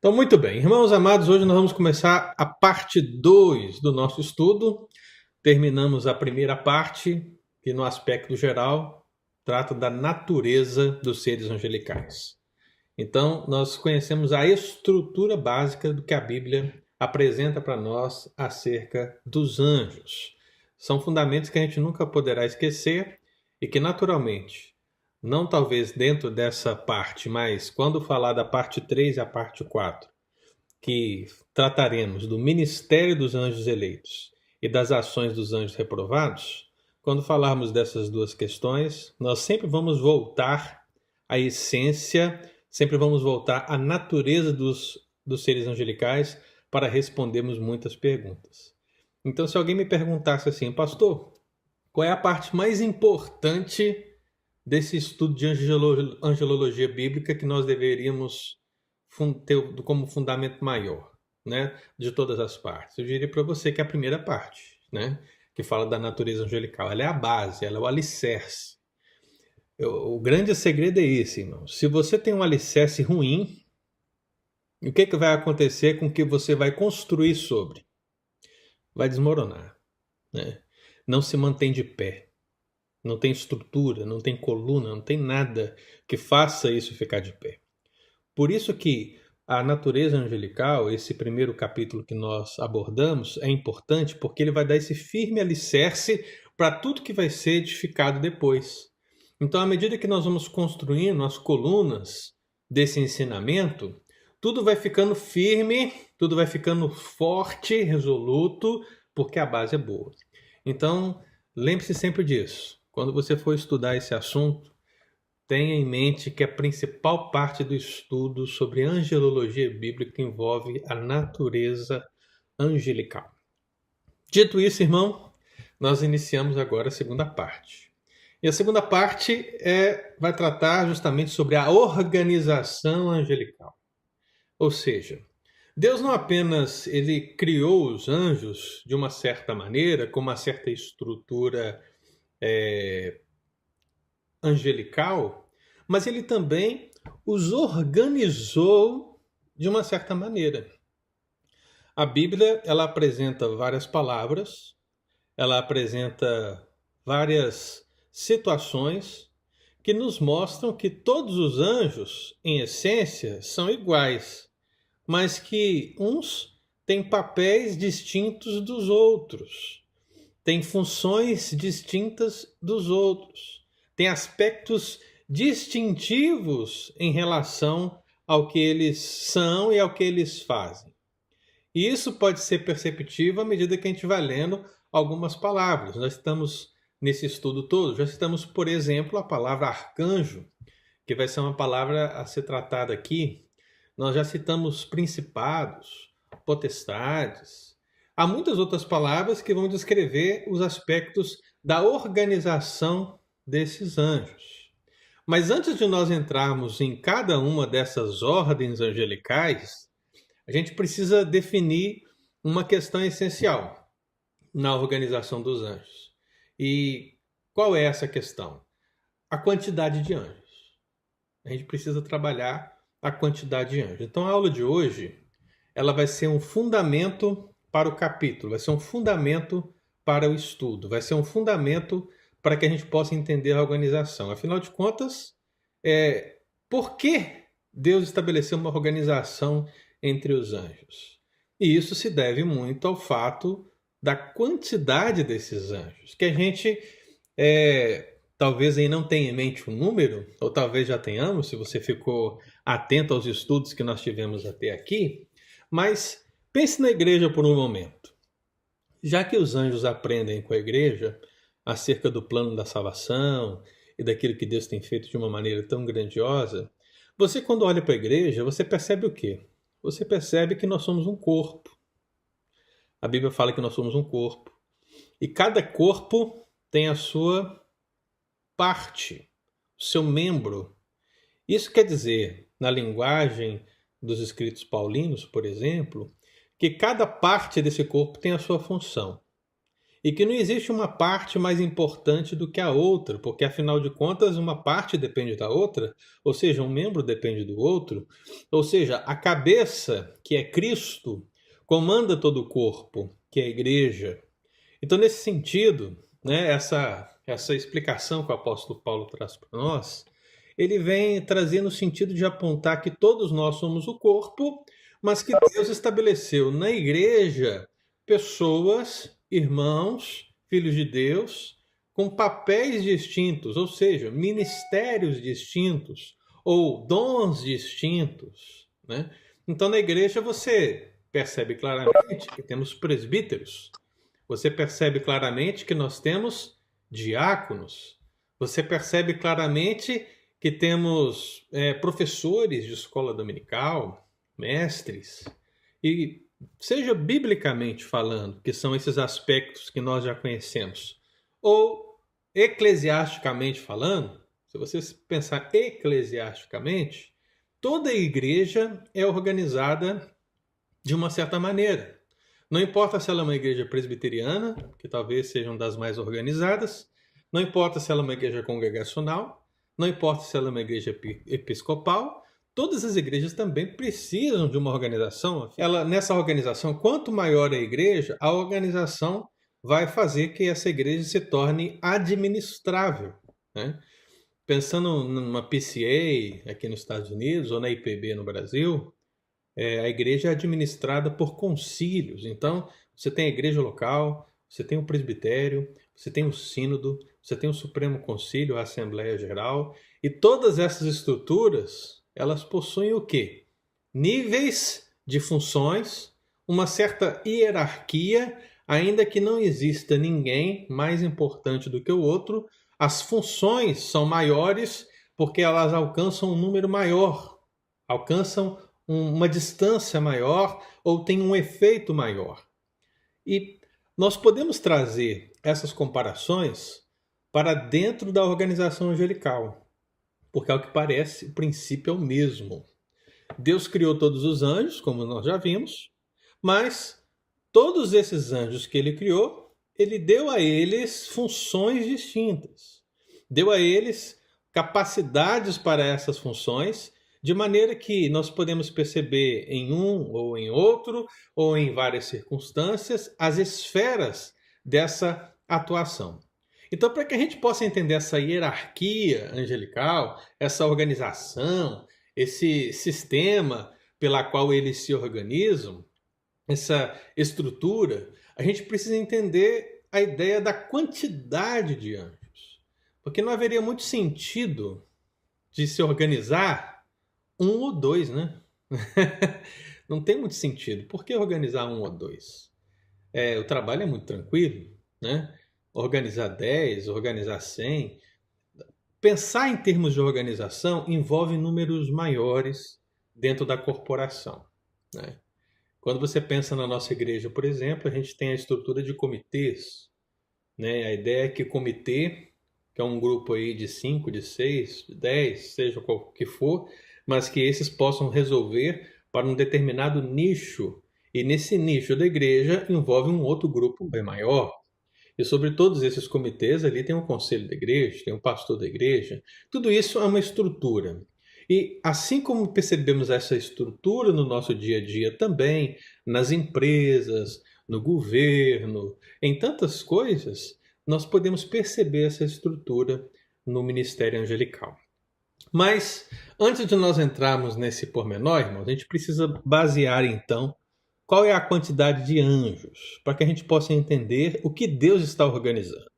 Então, muito bem, irmãos amados, hoje nós vamos começar a parte 2 do nosso estudo. Terminamos a primeira parte, que no aspecto geral trata da natureza dos seres angelicais. Então, nós conhecemos a estrutura básica do que a Bíblia apresenta para nós acerca dos anjos. São fundamentos que a gente nunca poderá esquecer e que, naturalmente, não talvez dentro dessa parte, mas quando falar da parte 3 e a parte 4, que trataremos do ministério dos anjos eleitos e das ações dos anjos reprovados, quando falarmos dessas duas questões, nós sempre vamos voltar à essência, sempre vamos voltar à natureza dos seres angelicais para respondermos muitas perguntas. Então, se alguém me perguntasse assim, pastor, qual é a parte mais importante desse estudo de angelologia bíblica que nós deveríamos ter como fundamento maior, né, de todas as partes? Eu diria para você que é a primeira parte, né, que fala da natureza angelical. Ela é a base, ela é o alicerce. O grande segredo é esse, irmão. Se você tem um alicerce ruim, o que vai acontecer com o que você vai construir sobre? Vai desmoronar, né? Não se mantém de pé. Não tem estrutura, não tem coluna, não tem nada que faça isso ficar de pé. Por isso que a natureza angelical, esse primeiro capítulo que nós abordamos, é importante porque ele vai dar esse firme alicerce para tudo que vai ser edificado depois. Então, à medida que nós vamos construindo as colunas desse ensinamento, tudo vai ficando firme, tudo vai ficando forte, resoluto, porque a base é boa. Então, lembre-se sempre disso. Quando você for estudar esse assunto, tenha em mente que a principal parte do estudo sobre angelologia bíblica envolve a natureza angelical. Dito isso, irmão, nós iniciamos agora a segunda parte. E a segunda parte vai tratar justamente sobre a organização angelical. Ou seja, Deus não apenas ele criou os anjos de uma certa maneira, com uma certa estrutura angelical, mas ele também os organizou de uma certa maneira. A Bíblia, ela apresenta várias palavras, ela apresenta várias situações que nos mostram que todos os anjos, em essência, são iguais, mas que uns têm papéis distintos dos outros, têm funções distintas dos outros, têm aspectos distintivos em relação ao que eles são e ao que eles fazem. E isso pode ser perceptível à medida que a gente vai lendo algumas palavras. Nós estamos nesse estudo todo, já citamos, por exemplo, a palavra arcanjo, que vai ser uma palavra a ser tratada aqui. Nós já citamos principados, potestades. Há muitas outras palavras que vão descrever os aspectos da organização desses anjos. Mas antes de nós entrarmos em cada uma dessas ordens angelicais, a gente precisa definir uma questão essencial na organização dos anjos. E qual é essa questão? A quantidade de anjos. A gente precisa trabalhar a quantidade de anjos. Então a aula de hoje, ela vai ser um fundamento para o capítulo, vai ser um fundamento para o estudo, vai ser um fundamento para que a gente possa entender a organização. Afinal de contas, por que Deus estabeleceu uma organização entre os anjos? E isso se deve muito ao fato da quantidade desses anjos, que a gente talvez aí não tenha em mente um número, ou talvez já tenhamos, se você ficou atento aos estudos que nós tivemos até aqui, mas pense na igreja por um momento. Já que os anjos aprendem com a igreja acerca do plano da salvação e daquilo que Deus tem feito de uma maneira tão grandiosa, você quando olha para a igreja, você percebe o quê? Você percebe que nós somos um corpo. A Bíblia fala que nós somos um corpo. E cada corpo tem a sua parte, o seu membro. Isso quer dizer, na linguagem dos escritos paulinos, por exemplo, que cada parte desse corpo tem a sua função. e que não existe uma parte mais importante do que a outra, porque afinal de contas uma parte depende da outra, ou seja, um membro depende do outro, ou seja, a cabeça, que é Cristo, comanda todo o corpo, que é a igreja. Então, nesse sentido, né, essa explicação que o apóstolo Paulo traz para nós, ele vem trazer no sentido de apontar que todos nós somos o corpo, mas que Deus estabeleceu na igreja pessoas, irmãos, filhos de Deus, com papéis distintos, ou seja, ministérios distintos ou dons distintos, né? Então, na igreja você percebe claramente que temos presbíteros, você percebe claramente que nós temos diáconos, você percebe claramente que temos professores de escola dominical, mestres, e seja biblicamente falando, que são esses aspectos que nós já conhecemos, ou eclesiasticamente falando, se você pensar eclesiasticamente, toda igreja é organizada de uma certa maneira. Não importa se ela é uma igreja presbiteriana, que talvez seja uma das mais organizadas, não importa se ela é uma igreja congregacional, não importa se ela é uma igreja episcopal, todas as igrejas também precisam de uma organização. Nessa organização, quanto maior a igreja, a organização vai fazer que essa igreja se torne administrável, né? Pensando numa PCA aqui nos Estados Unidos ou na IPB no Brasil, a igreja é administrada por concílios. Então, você tem a igreja local, você tem o presbitério, você tem o sínodo, você tem o Supremo Concílio, a Assembleia Geral, e todas essas estruturas, elas possuem o quê? Níveis de funções, uma certa hierarquia, ainda que não exista ninguém mais importante do que o outro, as funções são maiores porque elas alcançam um número maior, alcançam uma distância maior ou têm um efeito maior. E nós podemos trazer essas comparações para dentro da organização angelical, porque ao que parece, o princípio é o mesmo. Deus criou todos os anjos, como nós já vimos, mas todos esses anjos que ele criou, ele deu a eles funções distintas. Deu a eles capacidades para essas funções, de maneira que nós podemos perceber em um ou em outro, ou em várias circunstâncias, as esferas dessa atuação. Então, para que a gente possa entender essa hierarquia angelical, essa organização, esse sistema pela qual eles se organizam, essa estrutura, a gente precisa entender a ideia da quantidade de anjos. Porque não haveria muito sentido de se organizar um ou dois, né? Não tem muito sentido. Por que organizar um ou dois? O trabalho é muito tranquilo, né? Organizar 10, organizar 100. Pensar em termos de organização envolve números maiores dentro da corporação, né? Quando você pensa na nossa igreja, por exemplo, a gente tem a estrutura de comitês, né? A ideia é que comitê, que é um grupo aí de 5, de 6, de 10, seja qual que for, mas que esses possam resolver para um determinado nicho. E nesse nicho da igreja envolve um outro grupo bem maior. E sobre todos esses comitês ali tem o conselho da igreja, tem o pastor da igreja. Tudo isso é uma estrutura. E assim como percebemos essa estrutura no nosso dia a dia também, nas empresas, no governo, em tantas coisas, nós podemos perceber essa estrutura no ministério angelical. Mas, antes de nós entrarmos nesse pormenor, irmãos, a gente precisa basear, então, qual é a quantidade de anjos, para que a gente possa entender o que Deus está organizando.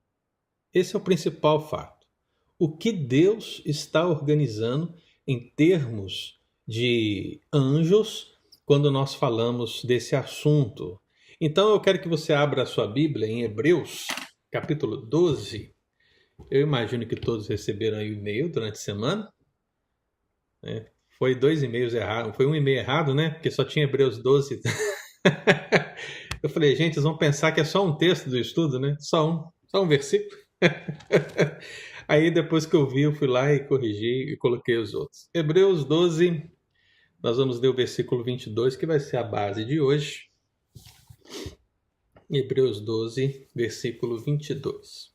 Esse é o principal fato. O que Deus está organizando em termos de anjos, quando nós falamos desse assunto. Então, eu quero que você abra a sua Bíblia em Hebreus, capítulo 12. Eu imagino que todos receberam aí o e-mail durante a semana. Foi 2 e-mails errados, foi um e-mail errado, né? Porque só tinha Hebreus 12. Eu falei, gente, eles vão pensar que é só um texto do estudo, né? Só um versículo. Aí depois que eu vi, eu fui lá e corrigi e coloquei os outros. Hebreus 12, nós vamos ler o versículo 22, que vai ser a base de hoje. Hebreus 12, versículo 22.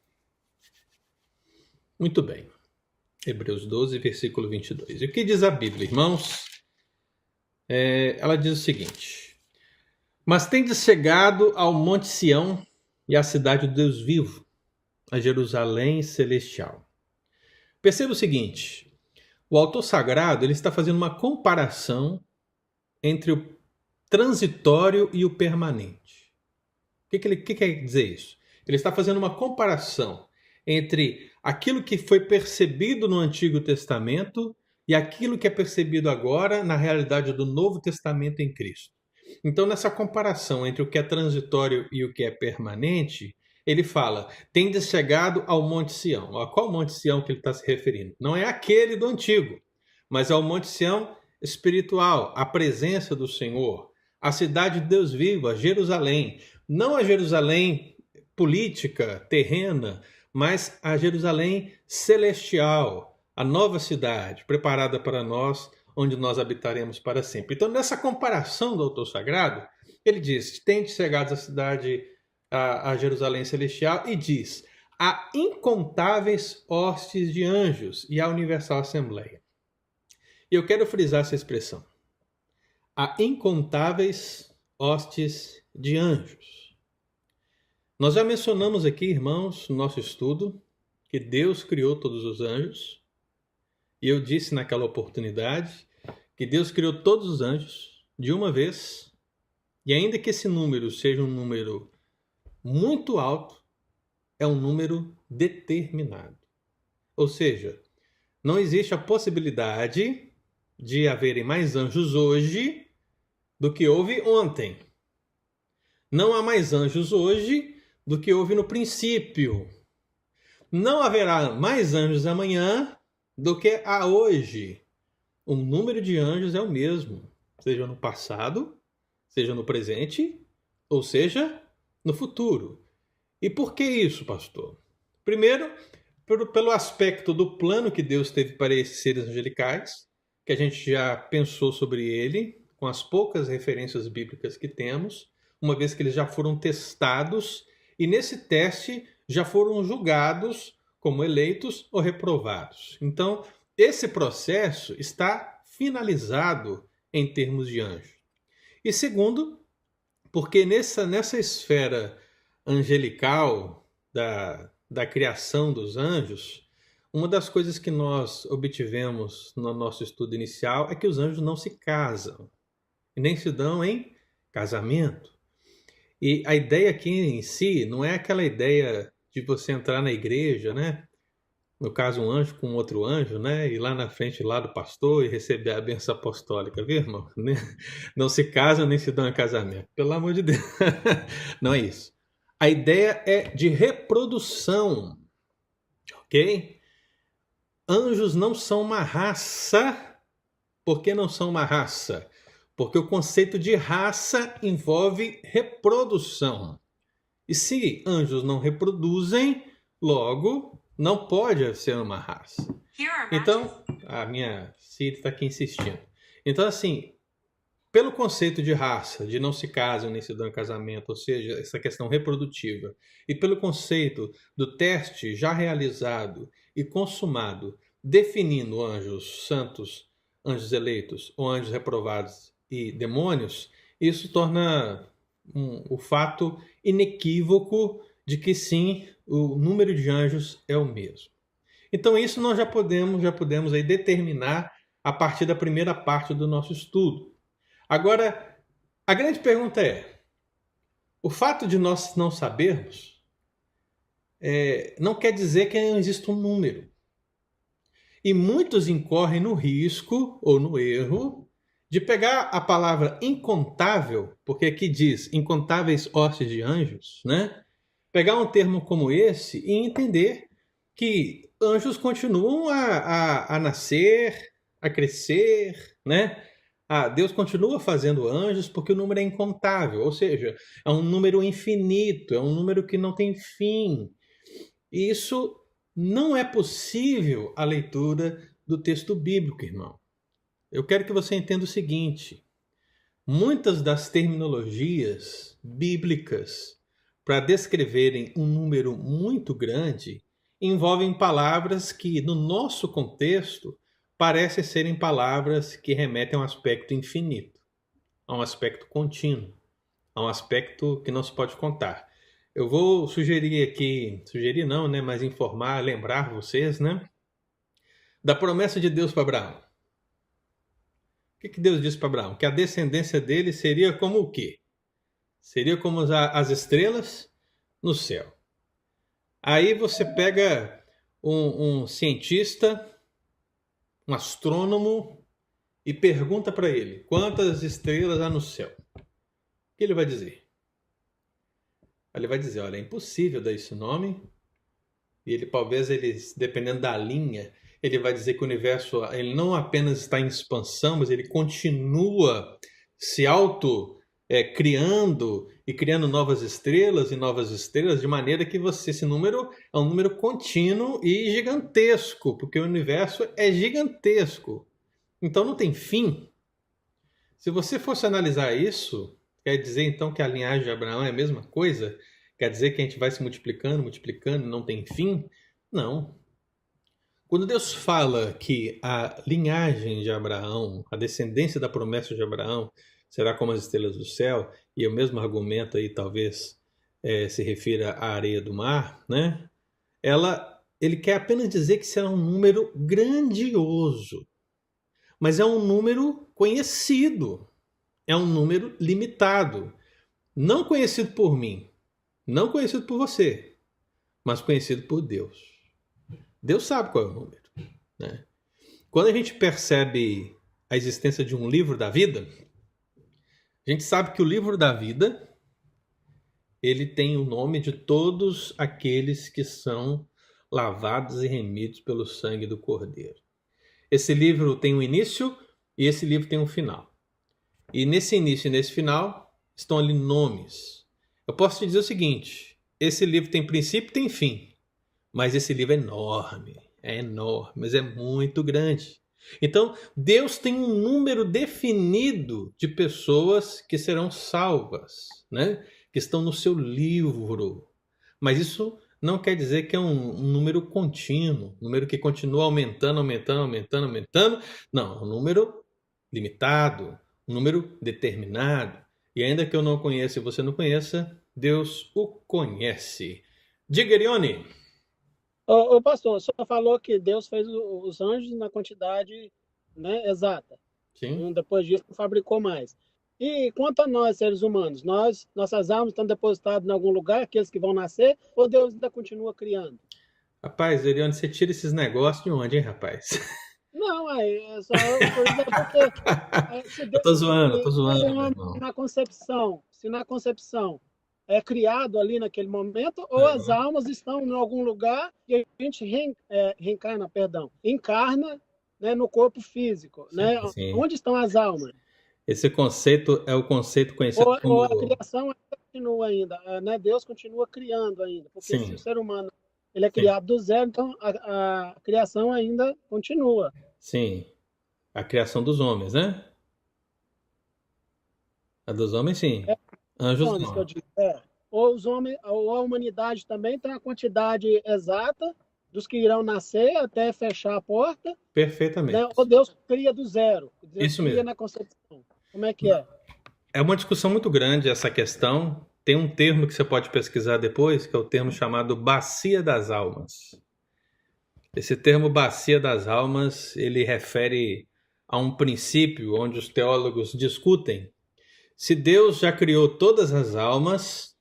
Muito bem. Hebreus 12, versículo 22. E o que diz a Bíblia, irmãos? Ela diz o seguinte: Mas tendes chegado ao Monte Sião e à cidade do Deus vivo, a Jerusalém celestial. Perceba o seguinte: o autor sagrado ele está fazendo uma comparação entre o transitório e o permanente. O que quer dizer isso? Ele está fazendo uma comparação entre aquilo que foi percebido no Antigo Testamento e aquilo que é percebido agora na realidade do Novo Testamento em Cristo. Então, nessa comparação entre o que é transitório e o que é permanente, ele fala, tendes chegado ao Monte Sião. A qual Monte Sião que ele está se referindo? Não é aquele do Antigo, mas é o Monte Sião espiritual, a presença do Senhor, a cidade de Deus vivo, a Jerusalém. Não a Jerusalém política, terrena, mas a Jerusalém celestial, a nova cidade, preparada para nós, onde nós habitaremos para sempre. Então, nessa comparação do autor sagrado, ele diz, tende chegados à cidade, a Jerusalém celestial, e diz, há incontáveis hostes de anjos e a universal assembleia. E eu quero frisar essa expressão. Há incontáveis hostes de anjos. Nós já mencionamos aqui, irmãos, no nosso estudo, que Deus criou todos os anjos. E eu disse naquela oportunidade que Deus criou todos os anjos de uma vez. E ainda que esse número seja um número muito alto, é um número determinado. Ou seja, não existe a possibilidade de haverem mais anjos hoje do que houve ontem. Não há mais anjos hoje do que houve no princípio. Não haverá mais anjos amanhã do que há hoje. O número de anjos é o mesmo, seja no passado, seja no presente, ou seja, no futuro. E por que isso, pastor? Primeiro, pelo aspecto do plano que Deus teve para esses seres angelicais, que a gente já pensou sobre ele, com as poucas referências bíblicas que temos, uma vez que eles já foram testados e nesse teste já foram julgados como eleitos ou reprovados. Então, esse processo está finalizado em termos de anjo. E segundo, porque nessa esfera angelical da criação dos anjos, uma das coisas que nós obtivemos no nosso estudo inicial é que os anjos não se casam, e nem se dão em casamento. E a ideia aqui em si não é aquela ideia de você entrar na igreja, né? No caso, um anjo com outro anjo, né? E lá na frente lá do pastor e receber a bênção apostólica, viu, irmão? Não se casam nem se dão em casamento. Pelo amor de Deus. Não é isso. A ideia é de reprodução, ok? Anjos não são uma raça. Por que não são uma raça? Porque o conceito de raça envolve reprodução. E se anjos não reproduzem, logo não pode ser uma raça. Então, a minha Siri está aqui insistindo. Então, assim, pelo conceito de raça, de não se casam nem se dão em casamento, ou seja, essa questão reprodutiva, e pelo conceito do teste já realizado e consumado, definindo anjos santos, anjos eleitos ou anjos reprovados e demônios, isso torna o fato inequívoco de que sim, o número de anjos é o mesmo. Então isso nós já podemos aí determinar a partir da primeira parte do nosso estudo. Agora, a grande pergunta é, o fato de nós não sabermos não quer dizer que não existe um número. E muitos incorrem no risco ou no erro de pegar a palavra incontável, porque aqui diz incontáveis hostes de anjos, né? Pegar um termo como esse e entender que anjos continuam a nascer, a crescer, né? Deus continua fazendo anjos porque o número é incontável, ou seja, é um número infinito, é um número que não tem fim. E isso não é possível a leitura do texto bíblico, irmão. Eu quero que você entenda o seguinte: muitas das terminologias bíblicas para descreverem um número muito grande, envolvem palavras que, no nosso contexto, parecem serem palavras que remetem a um aspecto infinito, a um aspecto contínuo, a um aspecto que não se pode contar. Eu vou sugerir aqui, sugerir não, né, mas informar, lembrar vocês, né, da promessa de Deus para Abraão. O que Deus disse para Abraão? Que a descendência dele seria como o quê? Seria como as estrelas no céu. Aí você pega um cientista, um astrônomo, e pergunta para ele, quantas estrelas há no céu? O que ele vai dizer? Ele vai dizer, olha, é impossível dar esse nome. E ele, talvez, dependendo da linha, ele vai dizer que o universo ele não apenas está em expansão, mas ele continua se criando e criando novas estrelas, de maneira que esse número é um número contínuo e gigantesco, porque o universo é gigantesco. Então não tem fim. Se você fosse analisar isso, quer dizer então que a linhagem de Abraão é a mesma coisa? Quer dizer que a gente vai se multiplicando, multiplicando e não tem fim? Não. Quando Deus fala que a linhagem de Abraão, a descendência da promessa de Abraão, será como as estrelas do céu, e o mesmo argumento aí talvez se refira à areia do mar, né? Ele quer apenas dizer que será um número grandioso, mas é um número conhecido, é um número limitado, não conhecido por mim, não conhecido por você, mas conhecido por Deus. Deus sabe qual é o número, né? Quando a gente percebe a existência de um livro da vida, a gente sabe que o livro da vida ele tem o nome de todos aqueles que são lavados e remidos pelo sangue do Cordeiro. Esse livro tem um início e esse livro tem um final. E nesse início e nesse final estão ali nomes. Eu posso te dizer o seguinte, esse livro tem princípio e tem fim. Mas esse livro é enorme, mas é muito grande. Então, Deus tem um número definido de pessoas que serão salvas, né? Que estão no seu livro. Mas isso não quer dizer que é um número contínuo, um número que continua aumentando. Não, é um número limitado, um número determinado. E ainda que eu não conheça e você não conheça, Deus o conhece. Diga, Erione. Ô, pastor, o senhor falou que Deus fez os anjos na quantidade, né, exata. Sim. Depois disso, não fabricou mais. E quanto a nós, seres humanos, nossas almas estão depositadas em algum lugar, aqueles que vão nascer, ou Deus ainda continua criando? Rapaz, Erione, você tira esses negócios de onde, hein, rapaz? Não, é só porque se Eu Deus tô zoando, criou meu um homem irmão. se na concepção é criado ali naquele momento, ou as Uhum. almas estão em algum lugar e a gente encarna, né, no corpo físico, né? Sim, sim. Onde estão as almas? Esse conceito é o conceito conhecido Ou a como... criação ainda continua ainda, né? Deus continua criando ainda, porque se o Sim, ser humano ele é sim, criado do zero, então a criação ainda continua. sim. A criação dos homens, né? A dos homens, sim. Os Anjos, homens que eu não. digo, ou os homens, ou a humanidade também tem a quantidade exata dos que irão nascer até fechar a porta, né? Ou Perfeitamente. Deus cria do zero, Deus Isso cria mesmo. na concepção. Como é que é? É uma discussão muito grande essa questão. Tem um termo que você pode pesquisar depois, que é o termo chamado bacia das almas. Esse termo bacia das almas, ele refere a um princípio onde os teólogos discutem se Deus já criou todas as almas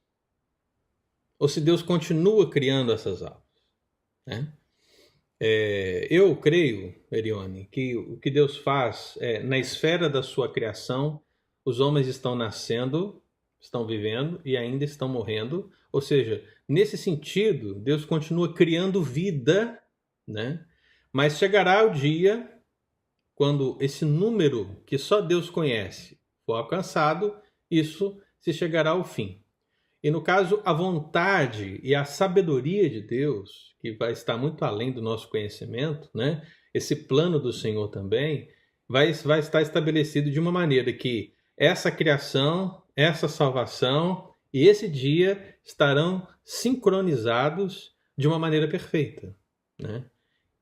ou se Deus continua criando essas almas, né? Eu creio, Erione, que o que Deus faz na esfera da sua criação, os homens estão nascendo, estão vivendo e ainda estão morrendo. Ou seja, nesse sentido, Deus continua criando vida, né? Mas chegará o dia quando esse número que só Deus conhece for alcançado, isso se chegará ao fim. E no caso, a vontade e a sabedoria de Deus, que vai estar muito além do nosso conhecimento, né? Esse plano do Senhor também vai estar estabelecido de uma maneira que essa criação, essa salvação e esse dia estarão sincronizados de uma maneira perfeita, né?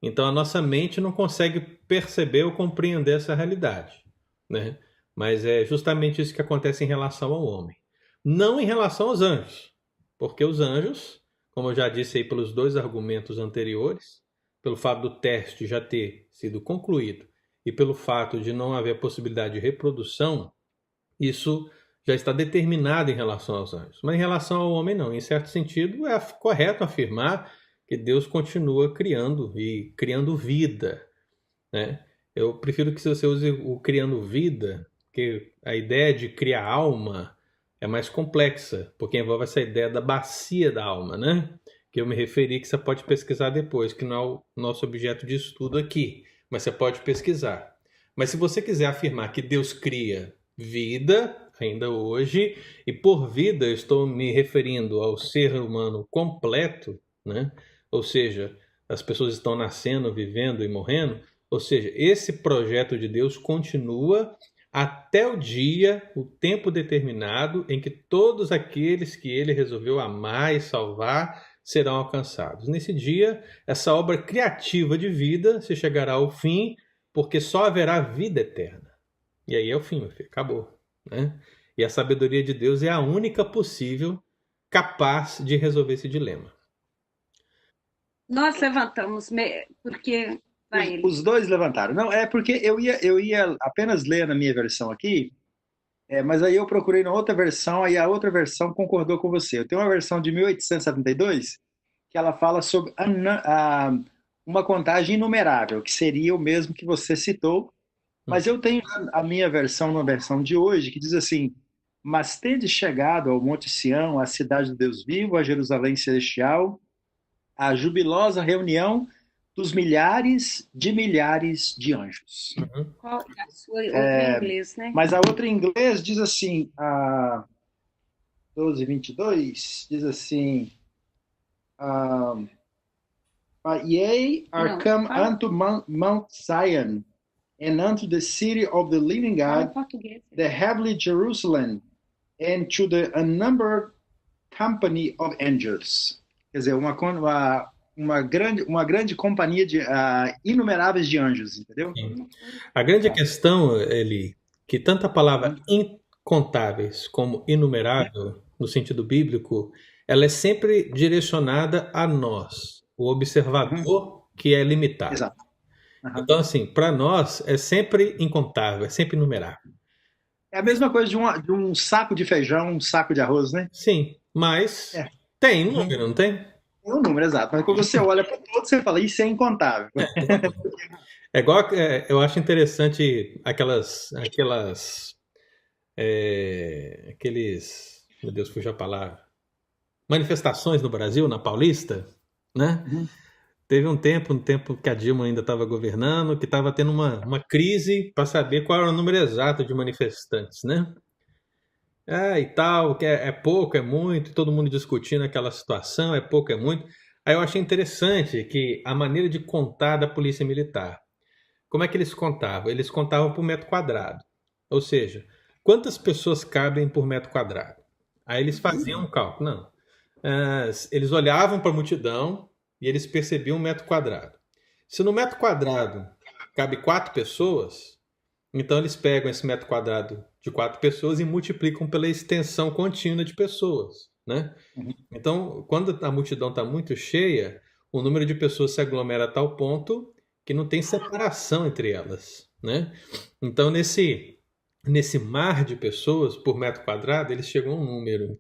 Então a nossa mente não consegue perceber ou compreender essa realidade, né? Mas é justamente isso que acontece em relação ao homem. Não em relação aos anjos, porque os anjos, como eu já disse aí pelos dois argumentos anteriores, pelo fato do teste já ter sido concluído e pelo fato de não haver possibilidade de reprodução, isso já está determinado em relação aos anjos. Mas em relação ao homem, não. Em certo sentido, é correto afirmar que Deus continua criando e criando vida, né? Eu prefiro que você use o criando vida, porque a ideia de criar alma é mais complexa, porque envolve essa ideia da bacia da alma, né? Que eu me referi, que você pode pesquisar depois, que não é o nosso objeto de estudo aqui, mas você pode pesquisar. Mas se você quiser afirmar que Deus cria vida, ainda hoje, e por vida eu estou me referindo ao ser humano completo, né? Ou seja, as pessoas estão nascendo, vivendo e morrendo, ou seja, esse projeto de Deus continua até o dia, o tempo determinado em que todos aqueles que ele resolveu amar e salvar serão alcançados. Nesse dia, essa obra criativa de vida se chegará ao fim, porque só haverá vida eterna. E aí é o fim, meu filho, acabou, né? E a sabedoria de Deus é a única possível capaz de resolver esse dilema. Nós levantamos, porque... Os dois levantaram. Não, é porque eu ia apenas ler na minha versão aqui, mas aí eu procurei na outra versão, aí a outra versão concordou com você. Eu tenho uma versão de 1872, que ela fala sobre uma contagem inumerável, que seria o mesmo que você citou, mas eu tenho a minha versão, na versão de hoje, que diz assim: mas tendes chegado ao Monte Sião, à cidade do Deus vivo, a Jerusalém celestial, a jubilosa reunião dos milhares de anjos. Qual é a sua outra em inglês, né? Mas a outra em inglês diz assim, 12:22, diz assim, Ye are come unto Mount Zion, and unto the city of the living God, the heavenly Jerusalem, and to the unnumbered company of angels. Quer dizer, uma grande companhia de inumeráveis de anjos, entendeu? Sim. A grande questão, Eli, que tanto a palavra incontáveis como inumerável, no sentido bíblico, ela é sempre direcionada a nós, o observador que é limitado. Exato. Então, assim, para nós é sempre incontável, é sempre inumerável. É a mesma coisa de um saco de feijão, um saco de arroz, né? Sim, mas tem um número, não tem? Tem um número, exato. Mas quando você olha para todos, você fala, isso é incontável. É igual, eu acho interessante aqueles, meu Deus, fugiu a palavra, manifestações no Brasil, na Paulista, né? Teve um tempo que a Dilma ainda estava governando, que estava tendo uma crise para saber qual era o número exato de manifestantes, né? E tal, que é pouco, é muito, todo mundo discutindo aquela situação, é pouco, é muito. Aí eu achei interessante que a maneira de contar da polícia militar, como é que eles contavam? Eles contavam por metro quadrado, ou seja, quantas pessoas cabem por metro quadrado? Aí eles faziam um cálculo, não. Eles olhavam para a multidão e eles percebiam um metro quadrado. Se no metro quadrado cabe 4 pessoas, então eles pegam esse metro quadrado de 4 pessoas e multiplicam pela extensão contínua de pessoas, né? Então, quando a multidão está muito cheia, o número de pessoas se aglomera a tal ponto que não tem separação entre elas, né? Então, nesse mar de pessoas por metro quadrado, eles chegam a um número.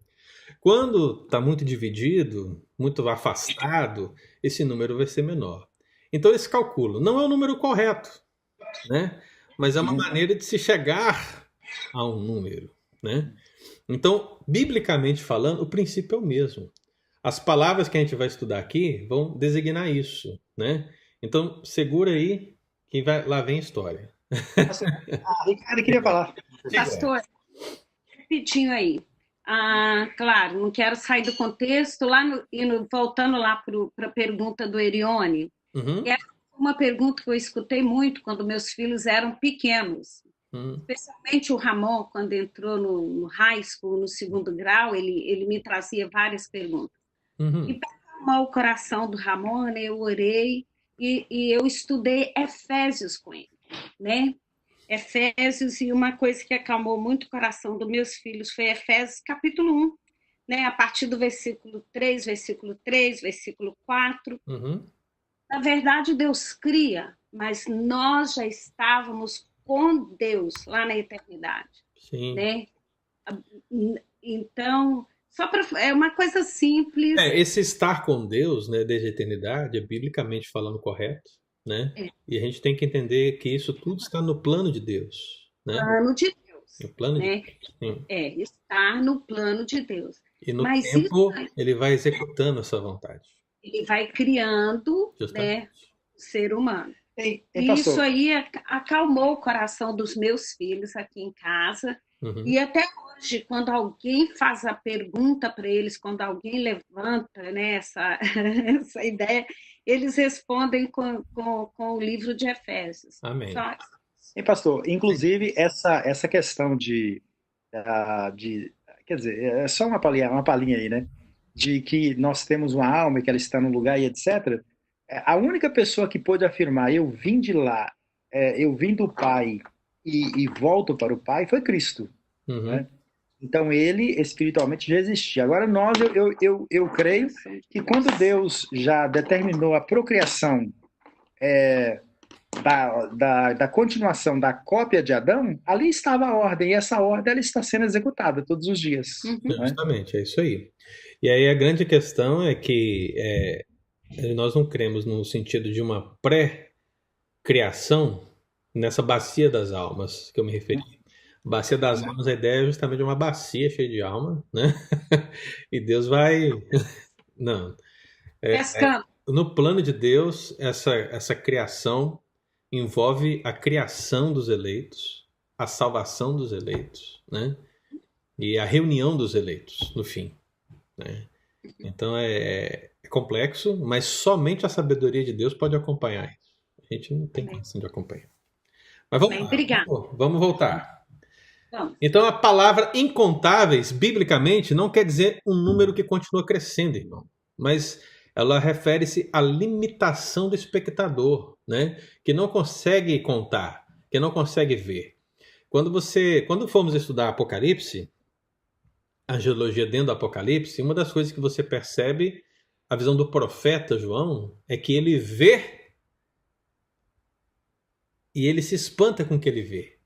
Quando está muito dividido, muito afastado, esse número vai ser menor. Então, eles calculam. Não é o número correto, né? Mas é uma maneira de se chegar a um número, né? Então, biblicamente falando, o princípio é o mesmo. As palavras que a gente vai estudar aqui vão designar isso, né? Então, segura aí que lá vem a história. Ricardo queria falar. Pastor, rapidinho aí. Claro, não quero sair do contexto, voltando lá para a pergunta do Erione. Essa é uma pergunta que eu escutei muito quando meus filhos eram pequenos. Especialmente o Ramon, quando entrou no high school, no segundo grau, ele me trazia várias perguntas. E para acalmar o coração do Ramon, né, eu orei e eu estudei Efésios com ele, né? Efésios, e uma coisa que acalmou muito o coração dos meus filhos foi Efésios capítulo 1, né? A partir do versículo 3, versículo 4. Na verdade, Deus cria, mas nós já estávamos com Deus lá na eternidade. Sim. Né? Então, é uma coisa simples. Esse estar com Deus, né, desde a eternidade, é biblicamente falando correto, né? E a gente tem que entender que isso tudo está no plano de Deus, né? Plano de Deus. No plano né? de Deus. Sim. Estar no plano de Deus. E no tempo, ele vai executando essa vontade. Ele vai criando, né, o ser humano. E isso aí acalmou o coração dos meus filhos aqui em casa. E até hoje, quando alguém faz a pergunta para eles, quando alguém levanta, né, essa ideia, eles respondem com o livro de Efésios. Amém. E pastor, inclusive essa questão de quer dizer, é só uma palhinha aí, né? De que nós temos uma alma e que ela está no lugar e etc. A única pessoa que pôde afirmar, eu vim de lá, eu vim do Pai e volto para o Pai, foi Cristo. Né? Então ele espiritualmente já existia. Agora nós, eu creio que quando Deus já determinou a procriação da continuação da cópia de Adão, ali estava a ordem, e essa ordem ela está sendo executada todos os dias. Justamente, é isso aí. E aí a grande questão é que nós não cremos no sentido de uma pré-criação nessa bacia das almas que eu me referi. Bacia das almas, a ideia é justamente uma bacia cheia de alma, né? E Deus vai... Não. No plano de Deus, essa criação envolve a criação dos eleitos, a salvação dos eleitos, né? E a reunião dos eleitos, no fim. Né? Então é complexo, mas somente a sabedoria de Deus pode acompanhar isso. A gente não tem condição de acompanhar. Mas vamos voltar. Então a palavra incontáveis, biblicamente, não quer dizer um número que continua crescendo, irmão. Mas ela refere-se à limitação do espectador, né? Que não consegue contar, que não consegue ver. Quando formos estudar Apocalipse, a geologia dentro do Apocalipse, uma das coisas que você percebe, a visão do profeta João, é que ele vê e ele se espanta com o que ele vê.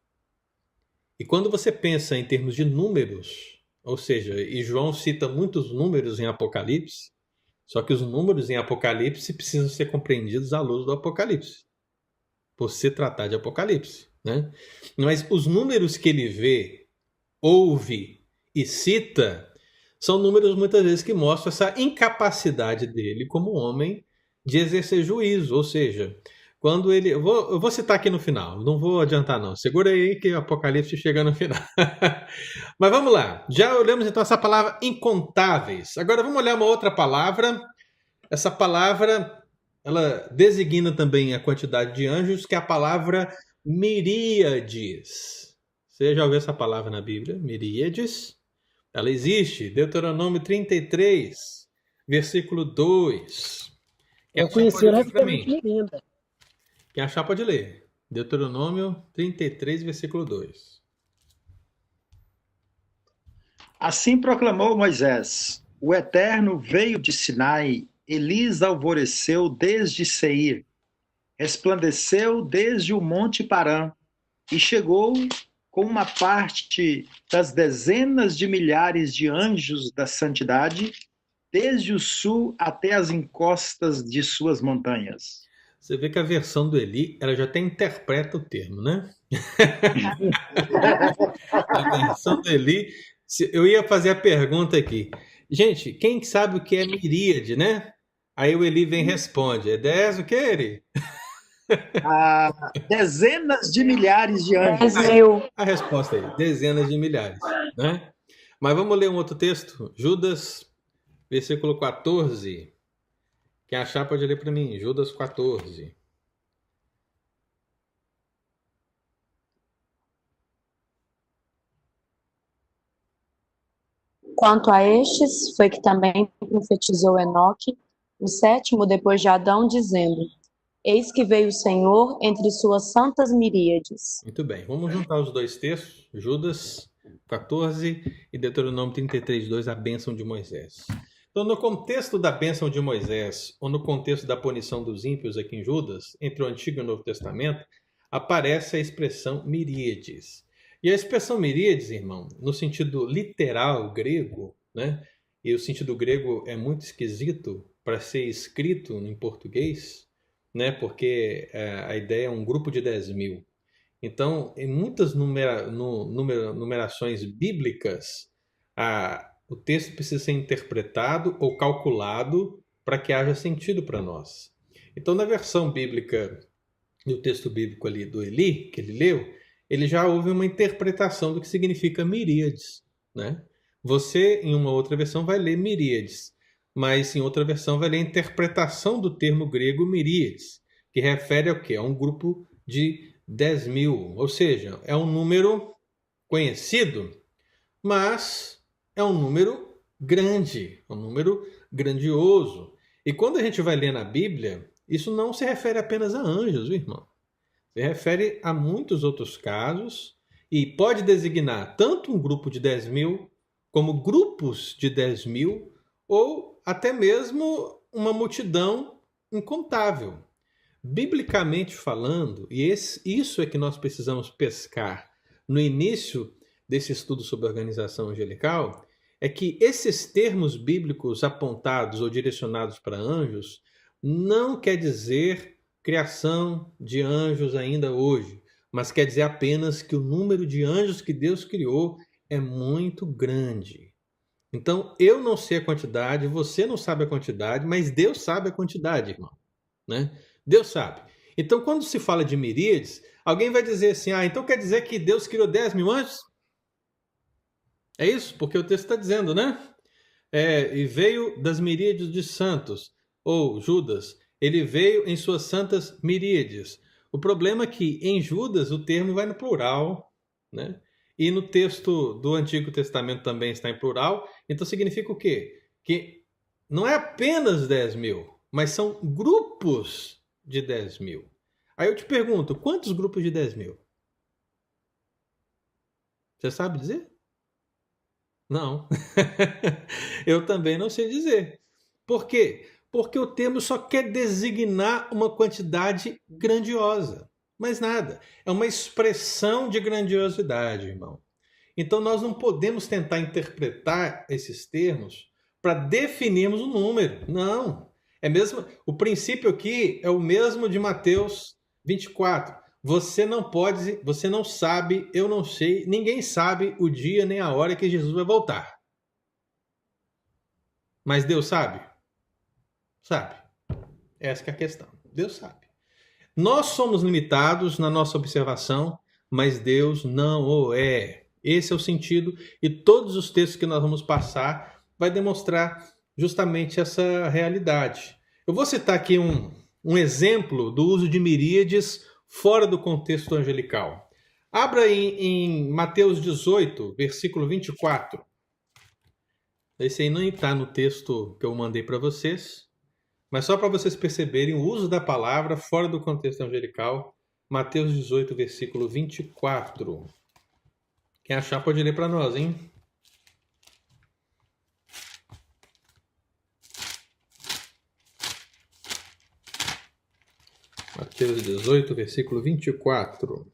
E quando você pensa em termos de números, ou seja, e João cita muitos números em Apocalipse, só que os números em Apocalipse precisam ser compreendidos à luz do Apocalipse, por se tratar de Apocalipse, né? Mas os números que ele vê, ouve e cita são números muitas vezes que mostram essa incapacidade dele como homem de exercer juízo, ou seja, quando ele... Eu vou citar aqui no final, não vou adiantar não, segura aí que o Apocalipse chega no final. Mas vamos lá, já olhamos então essa palavra incontáveis, agora vamos olhar uma outra palavra. Essa palavra, ela designa também a quantidade de anjos, que é a palavra miríades. Você já ouviu essa palavra na Bíblia? Miríades. Ela existe. Deuteronômio 33, versículo 2. Eu conheci ela para mim. Quem achar pode ler. Deuteronômio 33, versículo 2. Assim proclamou Moisés: o Eterno veio de Sinai, Elis alvoreceu desde Seir, resplandeceu desde o monte Parã, e chegou com uma parte das dezenas de milhares de anjos da santidade, desde o sul até as encostas de suas montanhas. Você vê que a versão do Eli, ela já até interpreta o termo, né? A versão do Eli, eu ia fazer a pergunta aqui. Gente, quem sabe o que é miríade, né? Aí o Eli vem e responde. É 10 o que, Eli? Dezenas de milhares de anjos. A resposta aí, dezenas de milhares, né? Mas vamos ler um outro texto. Judas, versículo 14. Quem achar pode ler para mim. Judas 14. Quanto a estes, foi que também profetizou Enoque, o sétimo depois de Adão, dizendo: Eis que veio o Senhor entre suas santas miríades. Muito bem, vamos juntar os dois textos, Judas 14 e Deuteronômio 33:2, a bênção de Moisés. Então, no contexto da bênção de Moisés, ou no contexto da punição dos ímpios aqui em Judas, entre o Antigo e o Novo Testamento, aparece a expressão miríades. E a expressão miríades, irmão, no sentido literal grego, né? E o sentido grego é muito esquisito para ser escrito em português, né? Porque a ideia é um grupo de 10.000. Então, em muitas numerações bíblicas, o texto precisa ser interpretado ou calculado para que haja sentido para nós. Então, na versão bíblica, no texto bíblico ali do Eli, que ele leu, ele já houve uma interpretação do que significa miríades, né? Você, em uma outra versão, vai ler miríades, mas em outra versão vai ler a interpretação do termo grego miríades, que refere ao quê? A um grupo de 10.000, ou seja, é um número conhecido, mas é um número grande, um número grandioso. E quando a gente vai ler na Bíblia, isso não se refere apenas a anjos, viu, irmão? Se refere a muitos outros casos e pode designar tanto um grupo de 10.000 como grupos de 10.000 ou até mesmo uma multidão incontável. Biblicamente falando, e isso é que nós precisamos pescar no início desse estudo sobre organização angelical, é que esses termos bíblicos apontados ou direcionados para anjos não quer dizer criação de anjos ainda hoje, mas quer dizer apenas que o número de anjos que Deus criou é muito grande. Então, eu não sei a quantidade, você não sabe a quantidade, mas Deus sabe a quantidade, irmão, né? Deus sabe. Então, quando se fala de miríades, alguém vai dizer assim, então quer dizer que Deus criou 10.000 anjos? É isso? Porque o texto está dizendo, né? E veio das miríades de santos, ou Judas, ele veio em suas santas miríades. O problema é que em Judas o termo vai no plural, né? E no texto do Antigo Testamento também está em plural. Então significa o quê? Que não é apenas 10.000, mas são grupos de 10.000. Aí eu te pergunto, quantos grupos de 10.000? Você sabe dizer? Não. Eu também não sei dizer. Por quê? Porque o termo só quer designar uma quantidade grandiosa. Mais nada. É uma expressão de grandiosidade, irmão. Então nós não podemos tentar interpretar esses termos para definirmos um número. Não. O princípio aqui é o mesmo de Mateus 24. Você não pode, você não sabe, eu não sei, ninguém sabe o dia nem a hora que Jesus vai voltar. Mas Deus sabe? Sabe. Essa que é a questão. Deus sabe. Nós somos limitados na nossa observação, mas Deus não o é. Esse é o sentido, e todos os textos que nós vamos passar vai demonstrar justamente essa realidade. Eu vou citar aqui um exemplo do uso de miríades fora do contexto angelical. Abra em Mateus 18, versículo 24. Esse aí não está no texto que eu mandei para vocês, mas só para vocês perceberem o uso da palavra fora do contexto angelical. Mateus 18, versículo 24. Quem achar pode ler para nós, hein? Mateus 18, versículo 24.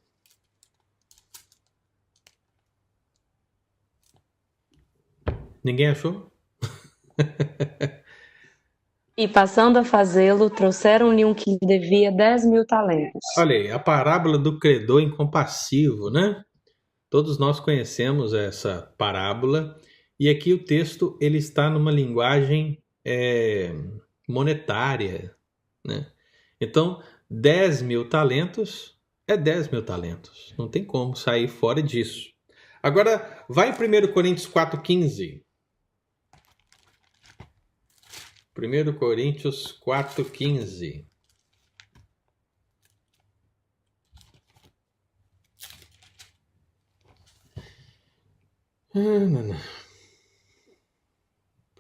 Ninguém achou? E passando a fazê-lo, trouxeram-lhe um que devia 10.000 talentos. Olha aí, a parábola do credor incompassivo, né? Todos nós conhecemos essa parábola, e aqui o texto ele está numa linguagem monetária, né? Então, 10.000 talentos é 10.000 talentos. Não tem como sair fora disso. Agora, vai em 1 Coríntios 4,15. 1 Coríntios 4,15.